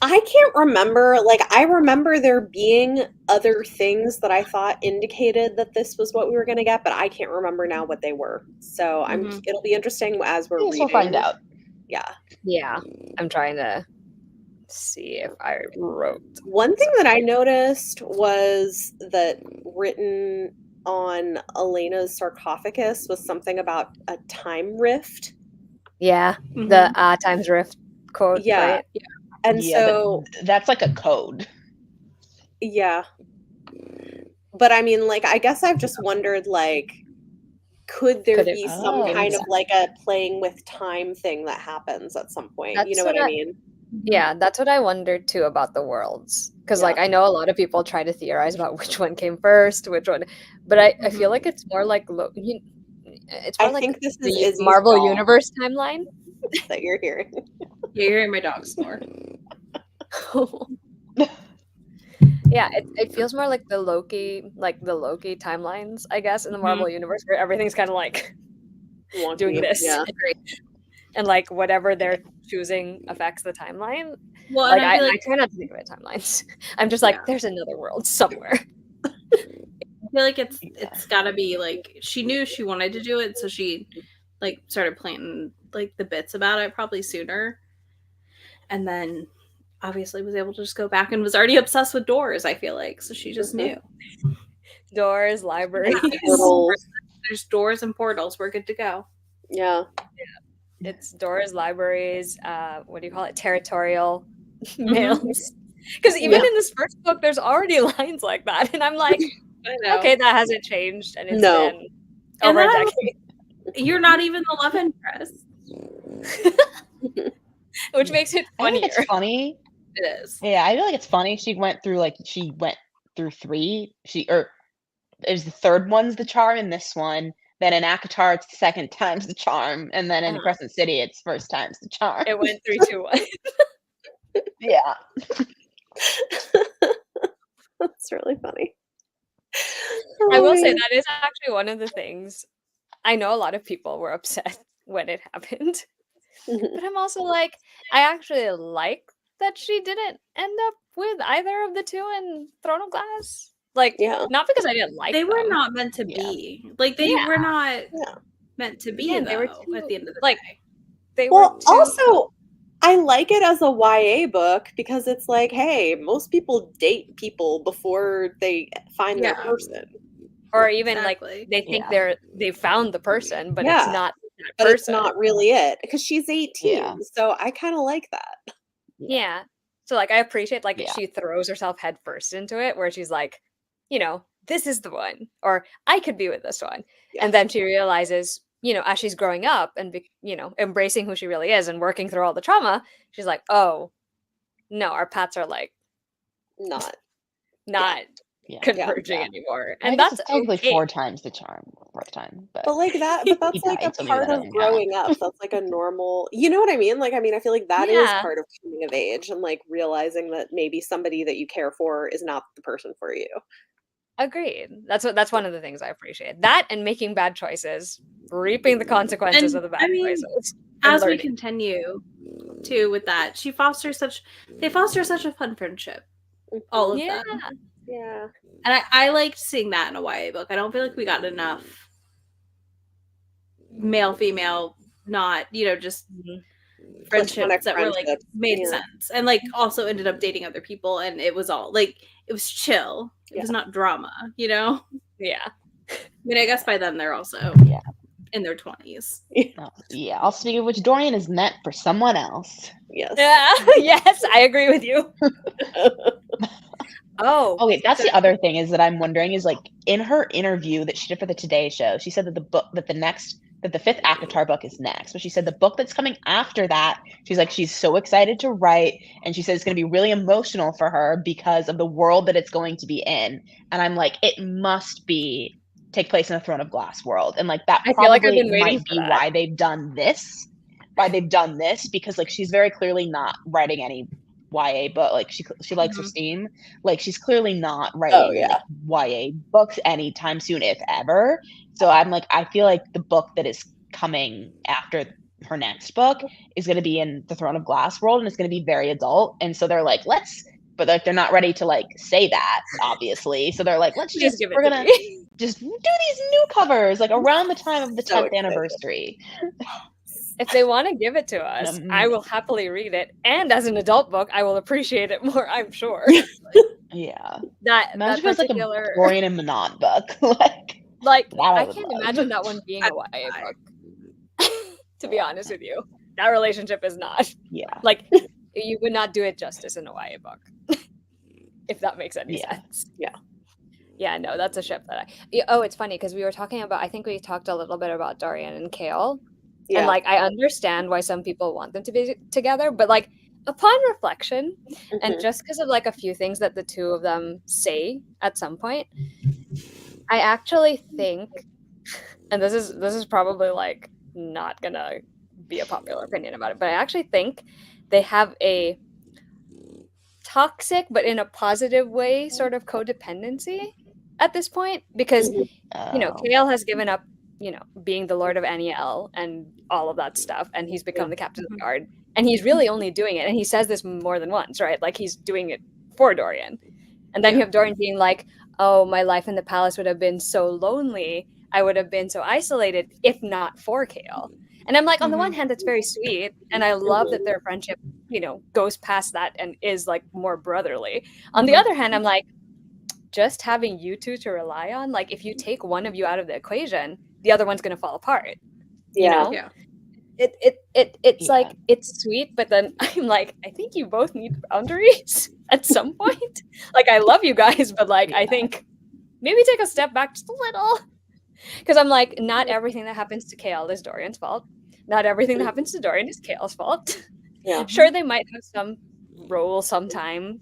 I can't remember. Like, I remember there being other things that I thought indicated that this was what we were going to get, but I can't remember now what they were. So Mhm. it'll be interesting as we're I guess reading. we'll find out. Yeah. Yeah. I'm trying to see if I wrote. One thing that I noticed was that written on Elena's sarcophagus was something about a time rift. Yeah. Mhm. The Times Rift quote, Yeah. right? And Yeah, so that's like a code. yeah. But I mean, like, I guess I've just wondered, like, could there Could it be be some Oh. kind of like a playing with time thing that happens at some point? You That's know what what I I- mean? Yeah, that's what I wondered too about the worlds. Because Yeah. like I know a lot of people try to theorize about which one came first, which one, but I feel like it's more like it's more I like think this is the Izzy's Marvel dog Universe timeline. that you're hearing. You're hearing my dog snore. Yeah, it feels more like the Loki timelines, I guess, in the Marvel Universe, where everything's kind of like Wonky. doing this, Yeah. and like whatever they're choosing affects the timeline. Well, Like and I I feel like try not to think of it timelines. I'm just like, Yeah. there's another world somewhere. I feel like it's gotta be like she knew she wanted to do it, so she like started planting like the bits about it probably sooner, and then obviously was able to just go back and was already obsessed with doors. I feel like so she just knew. Doors, libraries. Portals. There's doors and portals. We're good to go. Yeah. It's doors, libraries, what do you call it? Territorial mails. Because even in this first book, there's already lines like that. And I'm like, I know. okay, that hasn't changed. And it's No. been And over a then I'm decade. You're not even the love interest. Which makes it I funnier. think it's funny. It is. Yeah, I feel like it's funny. She went through three. It was the third one's the charm in this one. Then in ACOTAR, it's the second time's the charm, and then in Crescent City, it's first time's the charm. It went 3, 2, 1. Yeah. That's really funny. I will Oh, say man. that is actually one of the things. I know a lot of people were upset when it happened. Mhm. But I'm also like, I actually like that she didn't end up with either of the two in Throne of Glass. Like, Yeah. not because I didn't like They were them. not meant to Yeah. be. Like they Yeah. were not Yeah. meant to be Yeah, though they were at too- the end of the like, day. They Well, were too. also, I like it as a YA book because it's like, hey, most people date people before they find their Yeah. person. Or even Exactly. like they think Yeah. they found the person, but Yeah. it's not that But person. it's not really it because she's 18. Yeah. So I kind of like that. Yeah. So like I appreciate like Yeah. she throws herself headfirst into it where she's like, this is the one, or I could be with this one. Yeah. And then she realizes, as she's growing up and embracing who she really is and working through all the trauma, she's like, oh, no, our paths are like Not. Yeah. converging Yeah. anymore. I And guess that's it's technically okay. 4 times the charm, fourth time. But But like that, but that's he like a died, so maybe part that of doesn't growing count. up. That's like a normal, you know what I mean? Like, I mean, I feel like that is Yeah. part of coming of age and like realizing that maybe somebody that you care for is not the person for you. Agreed. That's one of the things I appreciate. That and making bad choices, reaping the consequences And, of the bad I mean, choices. and As we learning. continue too with that, they foster such a fun friendship. All of Yeah. them. Yeah. And I liked seeing that in a YA book. I don't feel like we got enough male, female, not, just Platonic friendships that were like friendships. made Yeah. sense, and like also ended up dating other people, and it was all like it was chill. It was not drama, Yeah. I mean, I guess by then they're also in their 20s. No, yeah, I'll speak of which Dorian is meant for someone else. Yes. Yeah. Yes, I agree with you. Okay, that's the other thing is that I'm wondering is like in her interview that she did for the Today Show, she said that the fifth ACOTAR book is next, but she said the book that's coming after that, she's like, she's so excited to write, and she said it's going to be really emotional for her because of the world that it's going to be in. And I'm like, it must take place in a Throne of Glass world, and like that I feel like I've probably been waiting might for be that. why they've done this, because like she's very clearly not writing any YA book. Like she likes her steam. Like she's clearly not writing YA books anytime soon, if ever. So I'm like, I feel like the book that is coming after her next book is going to be in the Throne of Glass world, and it's going to be very adult. And so they're like, but like they're not ready to like say that, obviously. So they're like, we're gonna just do these new covers like around the time of the 10th anniversary. If they want to give it to us, I will happily read it. And as an adult book, I will appreciate it more, I'm sure. Yeah. That Imagine if it was particular... like a Dorian and Manon book. I can't imagine that one being a YA book. To be honest with you. That relationship is not. Yeah. Like, you would not do it justice in a YA book. If that makes any sense. Yeah. Yeah, no, that's a ship that it's funny because we were talking about, I think we talked a little bit about Dorian and Kale. Yeah. And like, I understand why some people want them to be together, but like upon reflection, and just because of like a few things that the two of them say at some point, I actually think, and this is probably like not gonna be a popular opinion about it, but I actually think they have a toxic, but in a positive way, sort of codependency at this point, because Kale has given up, being the Lord of Aniel and all of that stuff, and he's become the Captain of the Guard, and he's really only doing it, and he says this more than once, right? Like he's doing it for Dorian, and then you have Dorian being like, "Oh, my life in the palace would have been so lonely. I would have been so isolated if not for Kale." And I'm like, on the one hand, that's very sweet, and I love that their friendship, goes past that and is like more brotherly. On the other hand, I'm like, just having you two to rely on, like if you take one of you out of the equation, the other one's going to fall apart. Yeah. It's like, it's sweet, but then I'm like, I think you both need boundaries at some point. Like, I love you guys, but like, I think maybe take a step back just a little. Because I'm like, not everything that happens to Kale is Dorian's fault. Not everything that happens to Dorian is Kale's fault. Yeah. Sure, they might have some role sometime,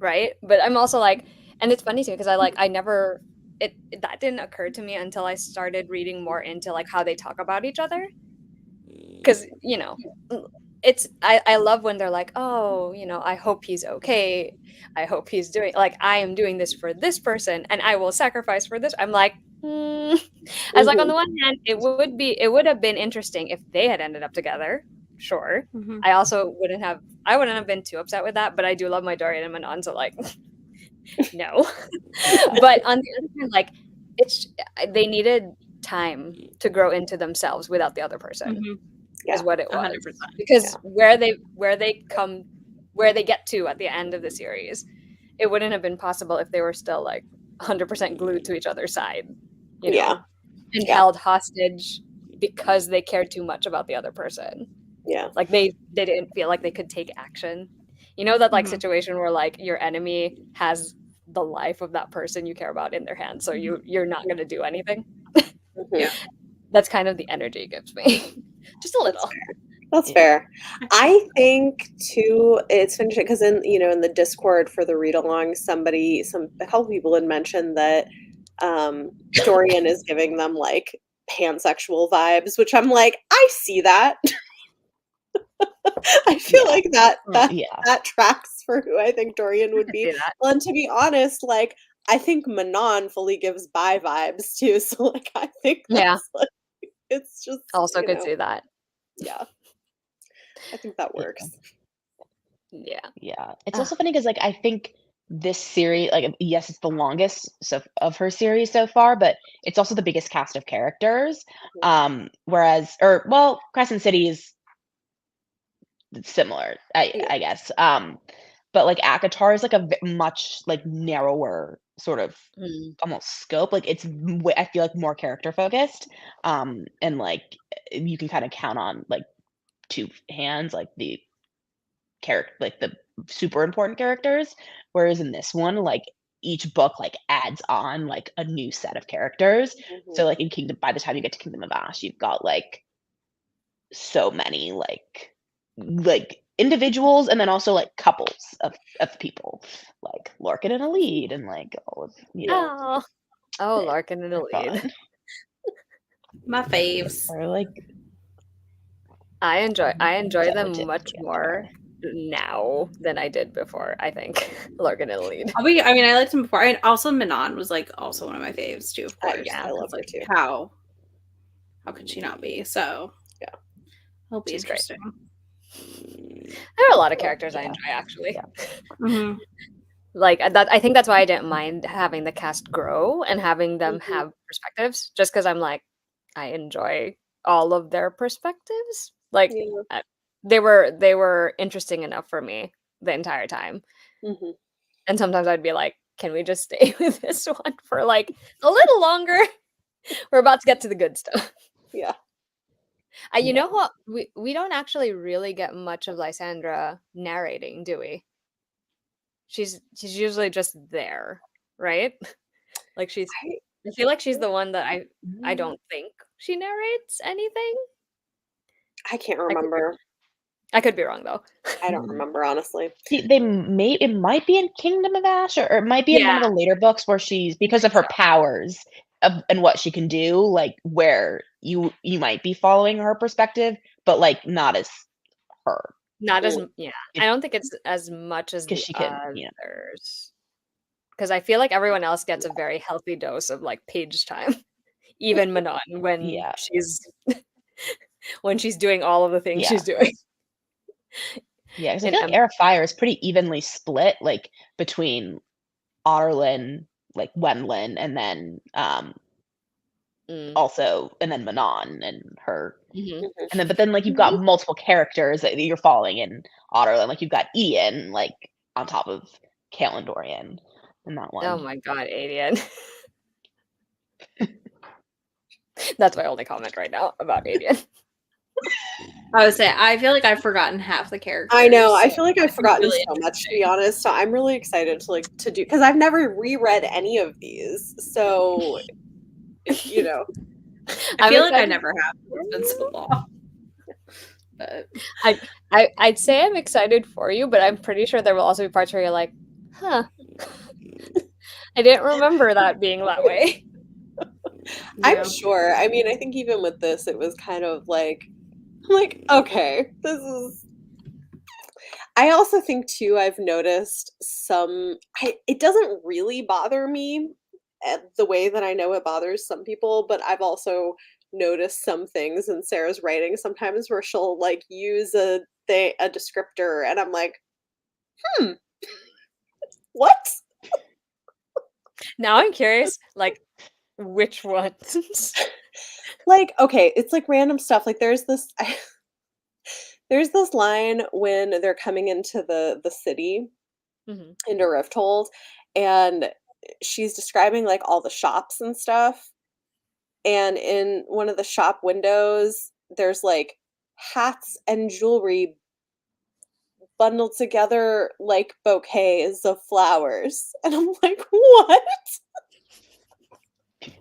right? But I'm also like, and it's funny too, because that didn't occur to me until I started reading more into like how they talk about each other. Because, I love when they're like, oh, I hope he's okay. I hope he's doing, like, I am doing this for this person and I will sacrifice for this. I'm like, I was like, on the one hand, it would have been interesting if they had ended up together. Sure. I also wouldn't have been too upset with that, but I do love my Dorian and Manon, so like, no. But on the other hand, like, they needed time to grow into themselves without the other person. Is what it was. 100%. Because where they get to at the end of the series, it wouldn't have been possible if they were still like 100% glued to each other's side, and held hostage because they cared too much about the other person. Yeah, like they didn't feel like they could take action. That like situation where like your enemy has the life of that person you care about in their hands, so you're not going to do anything. Yeah, that's kind of the energy it gives me. Just a little. That's fair. I think too, it's interesting because in the Discord for the read along, a couple people had mentioned that Dorian is giving them like pansexual vibes, which I'm like, I see that. I feel like that tracks for who I think Dorian would be. Well, and to be honest, like I think Manon fully gives bi vibes too. So like I think that's like, it's just also could see that. Yeah. I think that works. Yeah. Yeah. It's also funny because like I think this series, like, yes, it's the longest of her series so far, but it's also the biggest cast of characters. Whereas, Crescent City is similar, I guess. But like ACOTAR is like a much like narrower sort of almost scope. Like it's I feel like more character focused, and like you can kind of count on like two hands, like the super important characters. Whereas in this one, like each book like adds on like a new set of characters. So like in Kingdom, by the time you get to Kingdom of Ash, you've got like so many like individuals, and then also like couples of people, like Larkin and a lead, and like all of Larkin and a lead. My faves. Or like I enjoy them relative much to more now than I did before. I think Larkin and a lead. I mean, I liked him before, and also Manon was like also one of my faves too. Of course, yeah, I love her too. How could she not be? So yeah, it'll be interesting. There are a lot of characters I enjoy, actually. Mm-hmm. Like that, I think that's why I didn't mind having the cast grow and having them have perspectives, just because I'm like, I enjoy all of their perspectives. Like they were interesting enough for me the entire time. And sometimes I'd be like, can we just stay with this one for like a little longer? We're about to get to the good stuff. Yeah. You know what? We don't actually really get much of Lysandra narrating, do we? She's usually just there, right? Like I feel like she's the one that I don't think she narrates anything. I can't remember. I could be wrong though. I don't remember, honestly. It might be in Kingdom of Ash, or it might be in one of the later books where she's, because of her powers and what she can do, like where you might be following her perspective, but like not as her. Not as I don't think it's as much as the others. Because I feel like everyone else gets a very healthy dose of like page time. Even Manon when she's doing all of the things she's doing. Yeah, because I feel like Heir of Fire is pretty evenly split, like between Arlen, like Wenlin, and then and then Manon and her. And then, but then like you've got multiple characters that you're following in Otterland. Like you've got Ian, like on top of Kalendorian in that one. Oh my god, Adian. That's my only comment right now about Adian. I would say I feel like I've forgotten half the characters. I know. I feel like I've forgotten so much, to be honest. So I'm really excited to do, because I've never reread any of these. So you know, I feel like I never have. It's been so long. But I'd say I'm excited for you, but I'm pretty sure there will also be parts where you're like, huh. I didn't remember that being that way. I'm sure. I mean, I think even with this, it was kind of like, okay, this is. I also think too, I've noticed it doesn't really bother me the way that I know it bothers some people, but I've also noticed some things in Sarah's writing sometimes where she'll like use a descriptor, and I'm like, what? Now I'm curious, like, which ones? Like, okay, it's like random stuff. Like there's this line when they're coming into the city, into Rifthold, and she's describing like all the shops and stuff. And in one of the shop windows, there's like hats and jewelry bundled together like bouquets of flowers. And I'm like, what?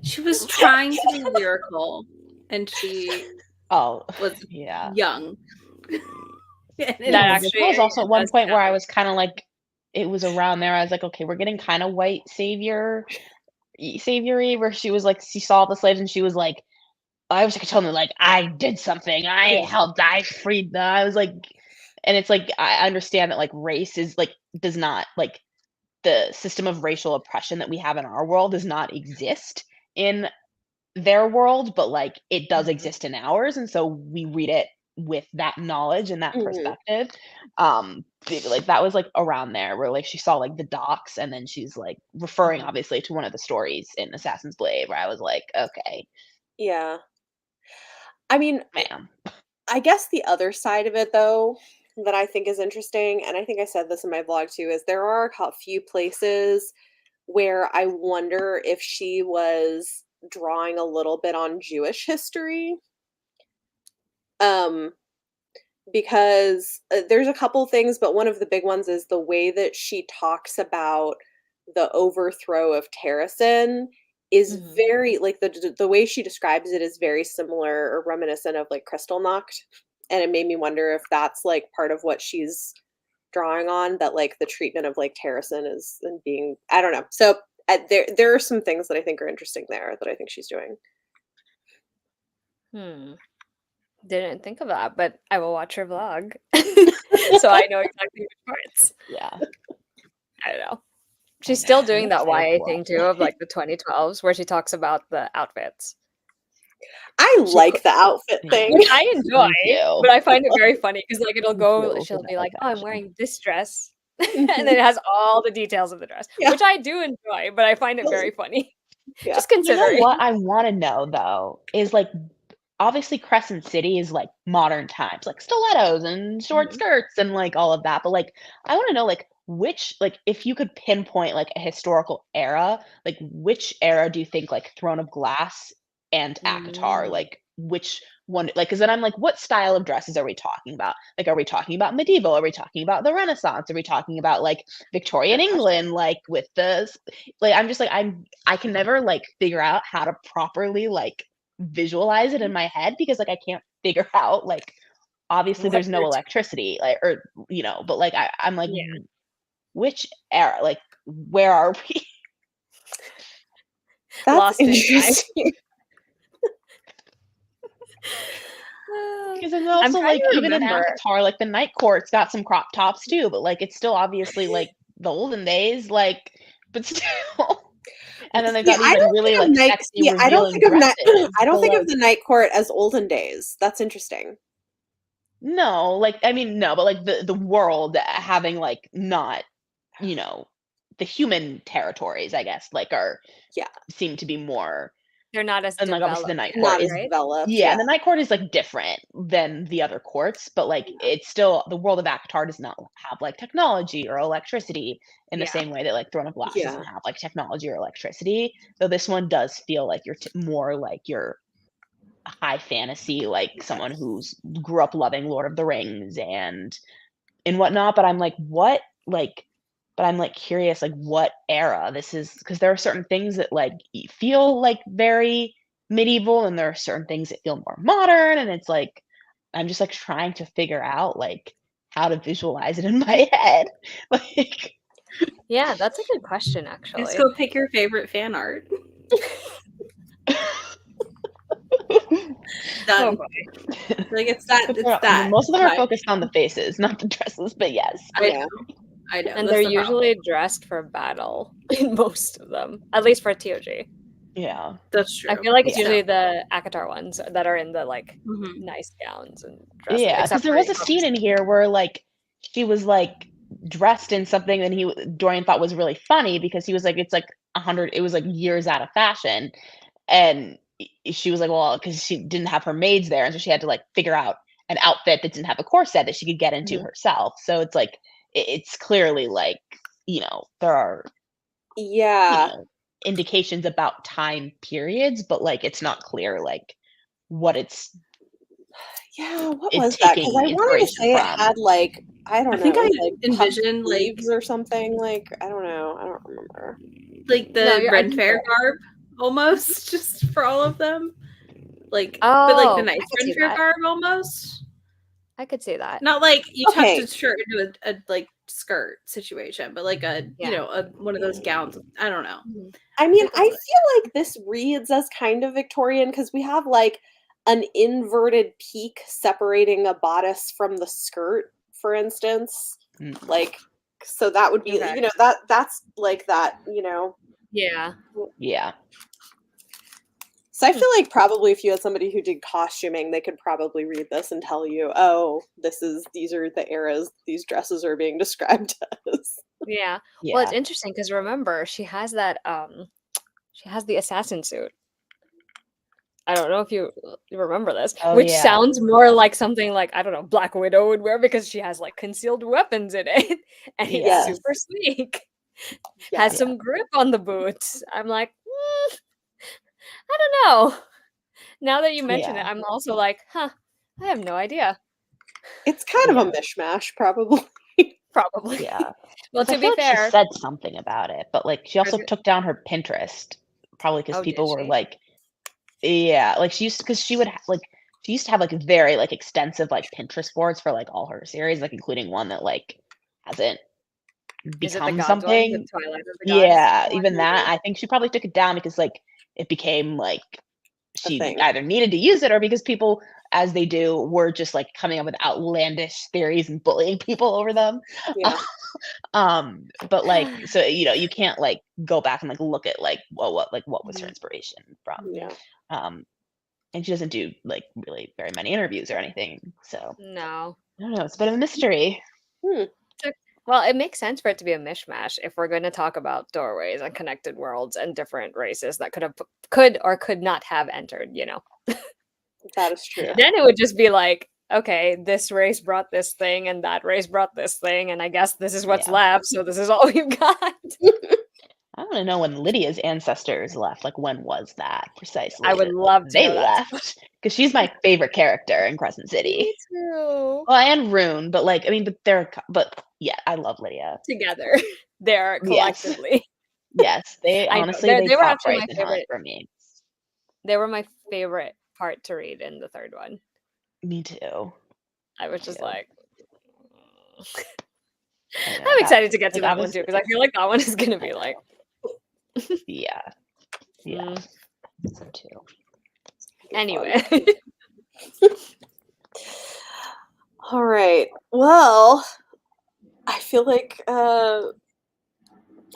She was trying to be lyrical, and she was young. That was also at one point where I was kind of like, it was around there. I was like, okay, we're getting kind of white saviory, where she was like, she saw the slaves and she was like, I was like, told me like, I did something, I helped, I freed them. I was like, and it's like, I understand that like race is like, does not like the system of racial oppression that we have in our world does not exist in their world, but like it does exist in ours, and so we read it with that knowledge and that Mhm. perspective. Like that was like around there where like she saw like the docs and then she's like referring Mhm. obviously to one of the stories in Assassin's Blade where I was like, okay, Yeah. I mean, ma'am. I guess the other side of it though that I think is interesting, and I think I said this in my blog too, is there are a few places where I wonder if she was drawing a little bit on Jewish history. Um, because there's a couple things, but one of the big ones is the way that she talks about the overthrow of Terrasen is Mhm. very like the way she describes it is very similar or reminiscent of like Crystal Knocked, and it made me wonder if that's like part of what she's drawing on, that like the treatment of like Terrasen is and being, I don't know. So there are some things that I think are interesting there that I think she's doing. Didn't think of that, but I will watch her vlog. So I know exactly which parts. Yeah. I don't know. She's still doing that That's YA cool. thing too of like the 2012s where she talks about the outfits. I She like put- the outfit thing. Which I enjoy, too. but I find it very funny because like it'll Me go, too, she'll 'cause I be like like, "Oh, I'm fashion. wearing this dress," and Mhm. then it has all the details of the dress, Yeah. which I do enjoy, but I find it very funny. Yeah. Just You know considering. what I want to know though is like obviously Crescent City is like modern times, like stilettos and short Mhm. skirts and like all of that. But like I want to know like which like if you could pinpoint like a historical era, like which era do you think like Throne of Glass and ACOTAR, Mm. like which one like because then I'm like, what style of dresses are we talking about? Like are we talking about medieval? Are we talking about the Renaissance? Are we talking about like Victorian Good question. England, like with the like I'm just like I can never like figure out how to properly like visualize it in my head because like I can't figure out like obviously What there's no you're t- electricity like or but like I'm like Yeah. which era like where are we? That's Lost in time. interesting. Because then I'm also trying like to even in remember. Avatar like the Night Court's got some crop tops too, but like it's still obviously like the olden days like but still and then they've See, got these I like don't really think of like night. sexy See, I don't revealing think of night. dresses I don't but think like of the night court as olden days. That's interesting. no like I mean no but like the world having like not you know the human territories I guess like are Yeah, seem to be more They're not as and like obviously the developed Night yet, Court not as is right? developed. yeah Yeah, the Night Court is like different than the other courts but like yeah, it's still the world of ACOTAR does not have like technology or electricity in the Yeah. same way that like Throne of Glass yeah. doesn't have like technology or electricity though this one does feel like you're more like you're high fantasy like someone who's grew up loving Lord of the Rings and whatnot but I'm like what like but I'm like curious like what era this is because there are certain things that like feel like very medieval and there are certain things that feel more modern and it's like I'm just like trying to figure out like how to visualize it in my head like Yeah, that's a good question, Just actually. go pick your favorite fan art. Oh Done. boy. Like it's that. most of them are vibe. focused on the faces not the dresses but yes I Yeah. know. I know. And That's they're the problem. usually dressed for battle in most of them, at least for TOG. yeah That's true. I feel like it's Yeah. usually the ACOTAR ones that are in the like Mhm. nice gowns and dresses. yeah because except there for was a scene in here where like she was like dressed in something that Dorian thought was really funny because he was like it's like 100 it was like years out of fashion and she was like well because she didn't have her maids there and so she had to like figure out an outfit that didn't have a corset that she could get into Mhm. herself so it's like it's clearly like there are Yeah. indications about time periods but like it's not clear like what it's Yeah, what it's was that? Because taking I wanted to inspiration say it from. had like, I don't I think know, I like puffed envision like sleeves or something. Like, I don't know. I don't remember. No, the I Ren think Fair you're right. garb almost just for all of them. Like Oh, but like the I nice could Ren see Fair that. garb almost. I could see that. Not like you tucked Okay. a shirt into a like skirt situation, but like a Yeah. a one of those gowns. I don't know. Mhm. I mean, think I that's feel like this reads as kind of Victorian because we have like an inverted peak separating a bodice from the skirt, for instance. Mm. Like, so that would be, Okay. that's like that, Yeah. Yeah. So I feel like probably if you had somebody who did costuming, they could probably read this and tell you, oh, these are the eras these dresses are being described as. Yeah. Yeah. Well, it's interesting because remember, she has that she has the assassin suit. I don't know if you remember this, Oh, which yeah. sounds more like something like, I don't know, Black Widow would wear because she has like concealed weapons in it. And it's Yes. super sleek. Yeah. Has some grip on the boots. I'm like, I don't know. Now that you mention it, I'm also like, I have no idea. It's kind of a mishmash, probably. Probably. Yeah. Well, 'Cause I to feel be like she fair, said something about it, but like she also took down her Pinterest, probably because Oh, did people were she? like, yeah, like she used because she would like she used to have like very like extensive like Pinterest boards for like all her series, like including one that like hasn't Is it the become Gods one? The something. Twilight of the Gods? Yeah, one, even that. maybe? I think she probably took it down because like it became like she thing. either needed to use it or because people, as they do, were just like coming up with outlandish theories and bullying people over them. Yeah. But like, so you can't like go back and like look at like what was her inspiration from. Yeah. And she doesn't do like really very many interviews or anything. So No. I don't know. It's a bit of a mystery. Well, it makes sense for it to be a mishmash if we're going to talk about doorways and connected worlds and different races that could or could not have entered, you know. That is true. Then it would just be like, okay, this race brought this thing and that race brought this thing, and I guess this is what's Yeah. left, so this is all we've got. I want to know when Lydia's ancestors left. Like, when was that precisely? I would love to They know that. left because she's my favorite character in Crescent City. Me too. Well, and Rune, but like, I mean, but yeah, I love Lydia. Together. They're collectively. Yes, they I know. honestly They were top actually my Bryson Hunt favorite. for me. They were my favorite part to read in the third one. Me too. I was just like, I know, I'm excited to get to like, that one too, because I feel like that one is gonna be like, yeah. So too. Anyway. All right. Well, I feel like I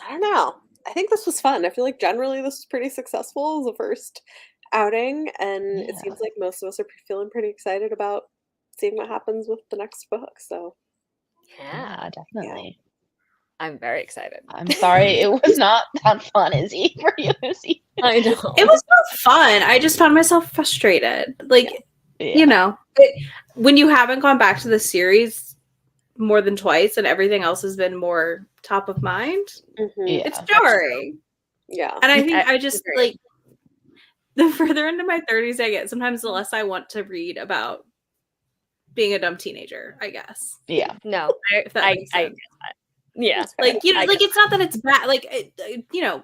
don't know. I think this was fun. I feel like generally this was pretty successful as a first outing, and it seems like most of us are feeling pretty excited about seeing what happens with the next book. So Yeah, definitely. I'm very excited. I'm sorry it was not that fun, Izzy, for you, Izzy. I know. It was not fun. I just found myself frustrated. Like, you know, when you haven't gone back to the series more than twice and everything else has been more top of mind, it's jarring. Yeah. And I think I just like the further into my 30s I get, sometimes the less I want to read about being a dumb teenager, I guess. Yeah. No, I get that. Yeah. Like, you know, like it's not that it's bad. Like, you know,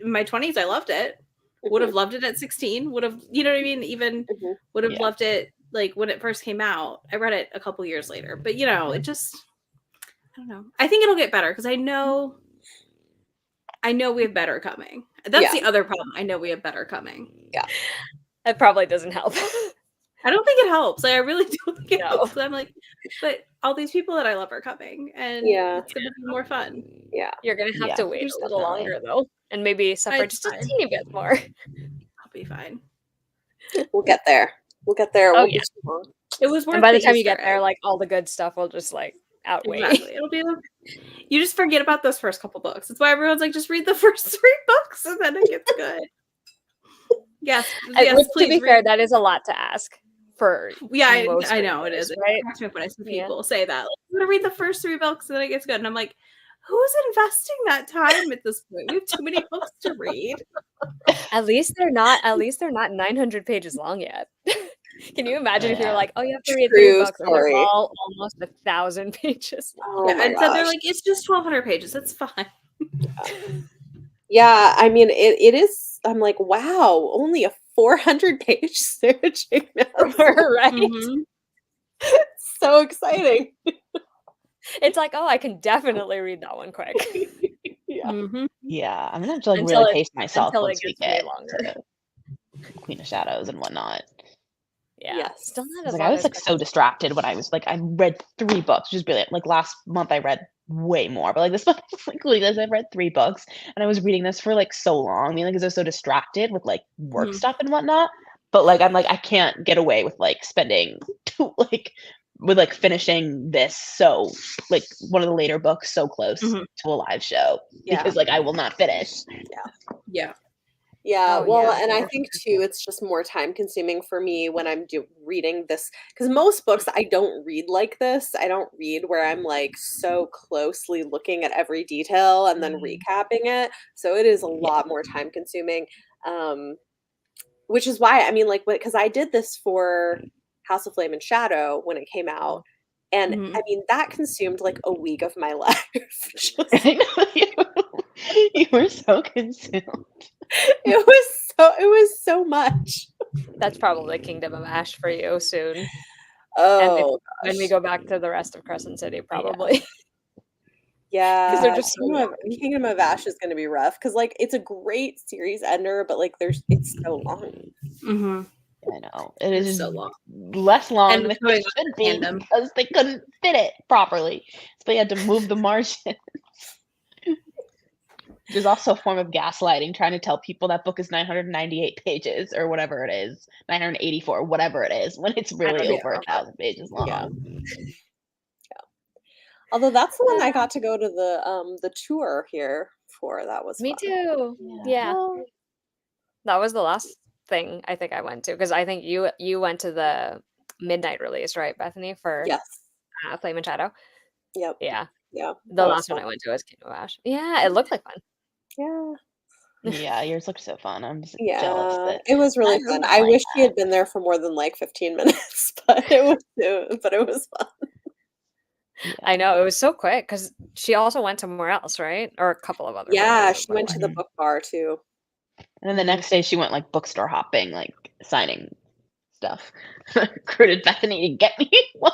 in my 20s, I loved it. Would have loved it at 16. Would have, you know what I mean? Even would have loved it like when it first came out. I read it a couple years later, but you know, it just, I don't know. I think it'll get better because I know we have better coming. That's the other problem. I know we have better coming. Yeah. That probably doesn't help. I don't think it helps. Like, I really don't think it helps. I'm like, but all these people that I love are coming, and it's going to be more fun. Yeah. You're going to have to wait a little longer, though, and maybe suffer just a teeny bit more. I'll be fine. We'll get there. We'll get there. Oh, We'll yeah. It was worth and by the time you get there, like, all the good stuff will just, like, outweigh. Exactly. It'll be like, you just forget about those first couple books. That's why everyone's like, just read the first 3 books, and then it gets good. Yes. To be fair, that is a lot to ask. For I know it is. Right? It cracks me up when I see people say that. Like, I'm gonna read the first 3 books and then it gets good. And I'm like, who's investing that time at this point? We have too many books to read. At least they're not 900 pages long yet. Can you imagine if you're like, oh, you have to read 3 books and they're all almost 1,000 pages? And so they're like, it's just 1,200 pages. That's fine. Yeah, I mean, it is. I'm like, wow, only a 400-page Sarah J Maas, right? So exciting. It's like, oh, I can definitely read that one quick. Yeah, I'm gonna have to like really pace myself once we get longer. to Queen of Shadows and whatnot. Yeah, still not as like I was like so distracted when I was like I read 3 books. Just really like last month I read way more. But like this book, like I've read 3 books, and I was reading this for like so long. I mean, like, because I was so distracted with like work Mhm. stuff and whatnot. But like, I'm like, I can't get away with like spending with like finishing this so like one of the later books so close Mhm. to a live show Yeah. because like I will not finish. Yeah. Yeah, Oh, well, yeah. and I think too, it's just more time consuming for me when I'm reading this because most books I don't read like this. I don't read where I'm like so closely looking at every detail and then recapping it. So it is a lot more time consuming. Which is why I mean, like, because I did this for House of Flame and Shadow when it came out, and Mhm. I mean that consumed like a week of my life. Just, I know you were so consumed. it was so much. That's probably Kingdom of Ash for you soon. And Oh when we gosh. go back to the rest of Crescent City, probably. Yeah, they're just so Kingdom of Ash is gonna be rough because like it's a great series ender, but like it's so long. Mm-hmm. I know it It's is so long. less long And than it's it going should on be tandem. because they couldn't fit it properly, so they had to move the margin. Which is also a form of gaslighting, trying to tell people that book is 998 pages or whatever it is, 984, whatever it is, when it's really don't over 1,000 pages long. Yeah. Although that's the one I got to go to the tour here for. That was Me fun. too. Yeah. That was the last thing I think I went to because I think you went to the midnight release, right, Bethany, for Yes. Flame and Shadow? Yep. Yeah. Yeah. The That was last one fun. I went to was Kingdom of Ash. Yeah, it looked like fun. Yeah. Yeah, yours looked so fun. I'm just jealous Yeah. that It was really I'm fun. not I like wish he that. had been there for more than like 15 minutes, but it was fun. Yeah. I know, it was so quick because she also went somewhere else, right? Or a couple of other Yeah, places, she went to the Mhm. book bar too. And then the next day she went like bookstore hopping, like signing stuff. Recruited Bethany to get me one.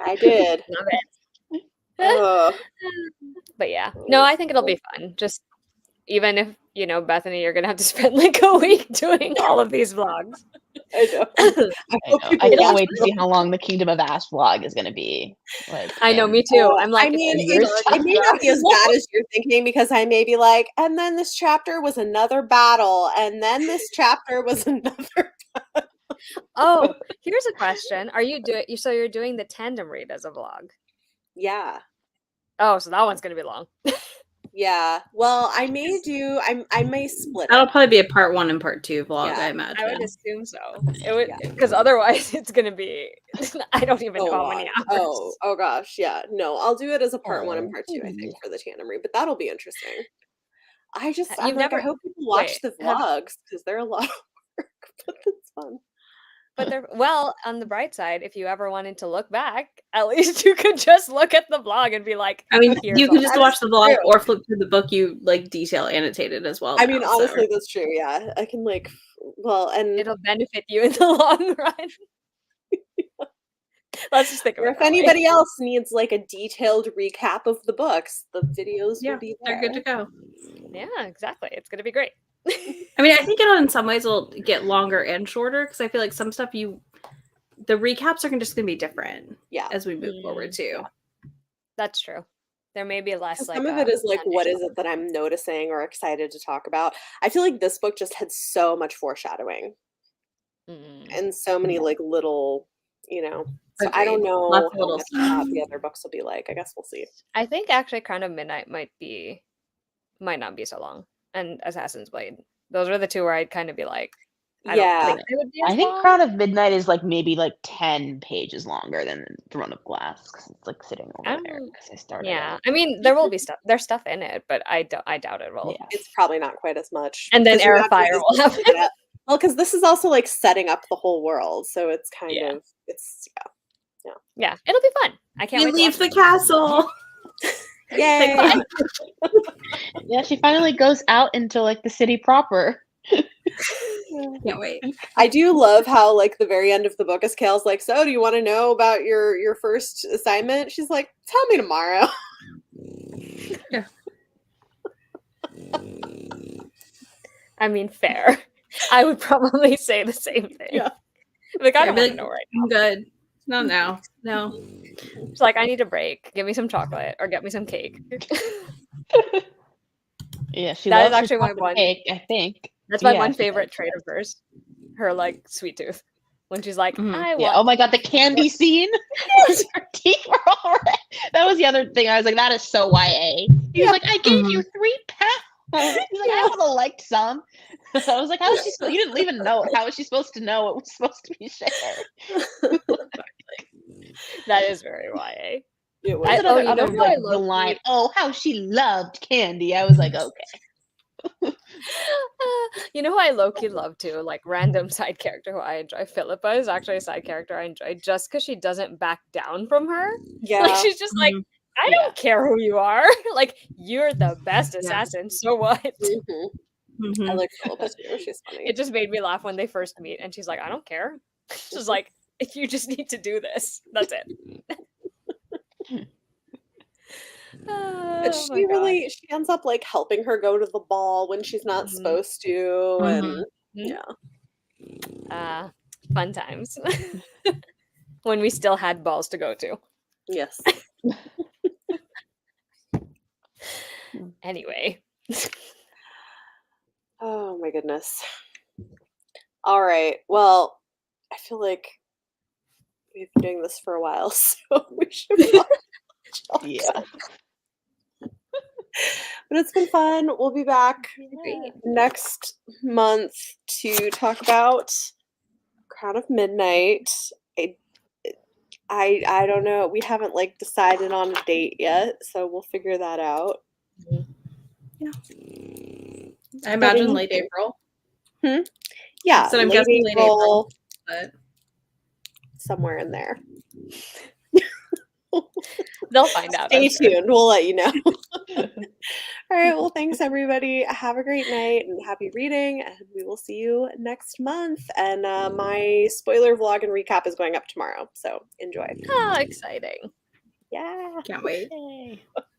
I did. Love it. Oh, But yeah. No, I think it'll be fun. Just even if, Bethany, you're gonna have to spend like a week doing all of these vlogs. I know. I can't wait to see how long the Kingdom of Ash vlog is going to be. Like, I know, me too. I'm like, I mean, it's it may not be as bad as you're thinking because I may be like, and then this chapter was another battle, and then this chapter was another. Oh, here's a question. So you're doing the tandem read as a vlog? Yeah. Oh, so that one's gonna be long. Yeah. Well, I may split That'll it. probably be a part 1 and part 2 vlog, Yeah. I I imagine. would assume so. It would, because otherwise it's gonna be. I don't even know how many hours. Oh gosh, yeah. No, I'll do it as a part 1 and part 2, I think, for the tandem read, but that'll be interesting. I hope people watch the vlogs because they're a lot of work, but it's fun. But on the bright side, if you ever wanted to look back, at least you could just look at the vlog and be like, I mean, here's you what can just I watch the vlog through. or flip through the book you like detail annotated as well. I mean, now, so- honestly, that's true. Yeah, I can and It'll benefit you in the long run. Let's just think of or it if that way. anybody else needs like a detailed recap of the books, the videos will be there. they're good to go. Yeah, exactly. It's gonna be great. I mean, I think in some ways it'll get longer and shorter because I feel like some stuff the recaps are just going to be different as we move forward too. That's true. There may be less Some of it is like, what is it that I'm noticing or excited to talk about? I feel like this book just had so much foreshadowing and so many like little, so I don't know Lots of how little much stuff. the other books will be like. I guess we'll see. I think actually Crown of Midnight might not be so long, and Assassin's Blade. Those are the two where I'd kind of be like, I don't think they would be as I think long. Crown of Midnight is like maybe like 10 pages longer than Throne of Glass because it's like sitting over there because I started. Yeah, I mean there will be stuff. There's stuff in it, but I doubt it will. Yeah. It's probably not quite as much. And then 'cause Air of Fire will happen. Well, because this is also like setting up the whole world, so it's kind of Yeah, it'll be fun. I can't We wait. leave the castle. Yay! Yeah, she finally goes out into like the city proper. Can't wait. I do love how like the very end of the book is Kale's like, so do you want to know about your first assignment? She's like, tell me tomorrow. Yeah. I mean, fair. I would probably say the same thing. Yeah. Like I don't I'd be want to like, know right I'm good. Not now. No. She's like, I need a break. Give me some chocolate or get me some cake. Yeah, she That is loves her actually my chocolate one. cake, I think. That's my Yeah, one she favorite does, trait yeah. of hers. Her like sweet tooth. When she's like, Mhm. I Yeah. want. Oh my god, the candy scene. Her teeth were all red. That was the other thing. I was like, that is so YA. He was like, I gave you 3 pounds. He's like, I would have liked some. I was like, how is she? You didn't leave a note. How is she supposed to know it was supposed to be shared? That is very YA. It What's was. Oh, another you know other who like I the love? line? Oh, how she loved candy. I was like, okay. You know who I low-key love too? Like random side character who I enjoy. Philippa is actually a side character I enjoy just because she doesn't back down from her. Yeah. Like she's just like, I Yeah. don't care who you are. Like you're the best assassin. So what? I like Philippa too. She's funny. It just made me laugh when they first meet, and she's like, I don't care. She's like, if you just need to do this, that's it. But Oh my she gosh. really she ends up like helping her go to the ball when she's not Mhm. supposed to, and Mhm. yeah. Fun times. When we still had balls to go to. Yes. Anyway. Oh my goodness. All right. Well, I feel like we've been doing this for a while, so we should probably chalk it. Yeah. But it's been fun. We'll be back Great. next month to talk about Crown of Midnight. I don't know. We haven't like decided on a date yet, so we'll figure that out. I imagine Setting- late April. Yeah, So I'm late guessing late April. But somewhere in there. They'll find out. Stay I'm sure. tuned. We'll let you know. All right. Well, thanks everybody. Have a great night and happy reading. And we will see you next month. And my spoiler vlog and recap is going up tomorrow. So enjoy. Oh, exciting. Yeah. Can't wait. Yay.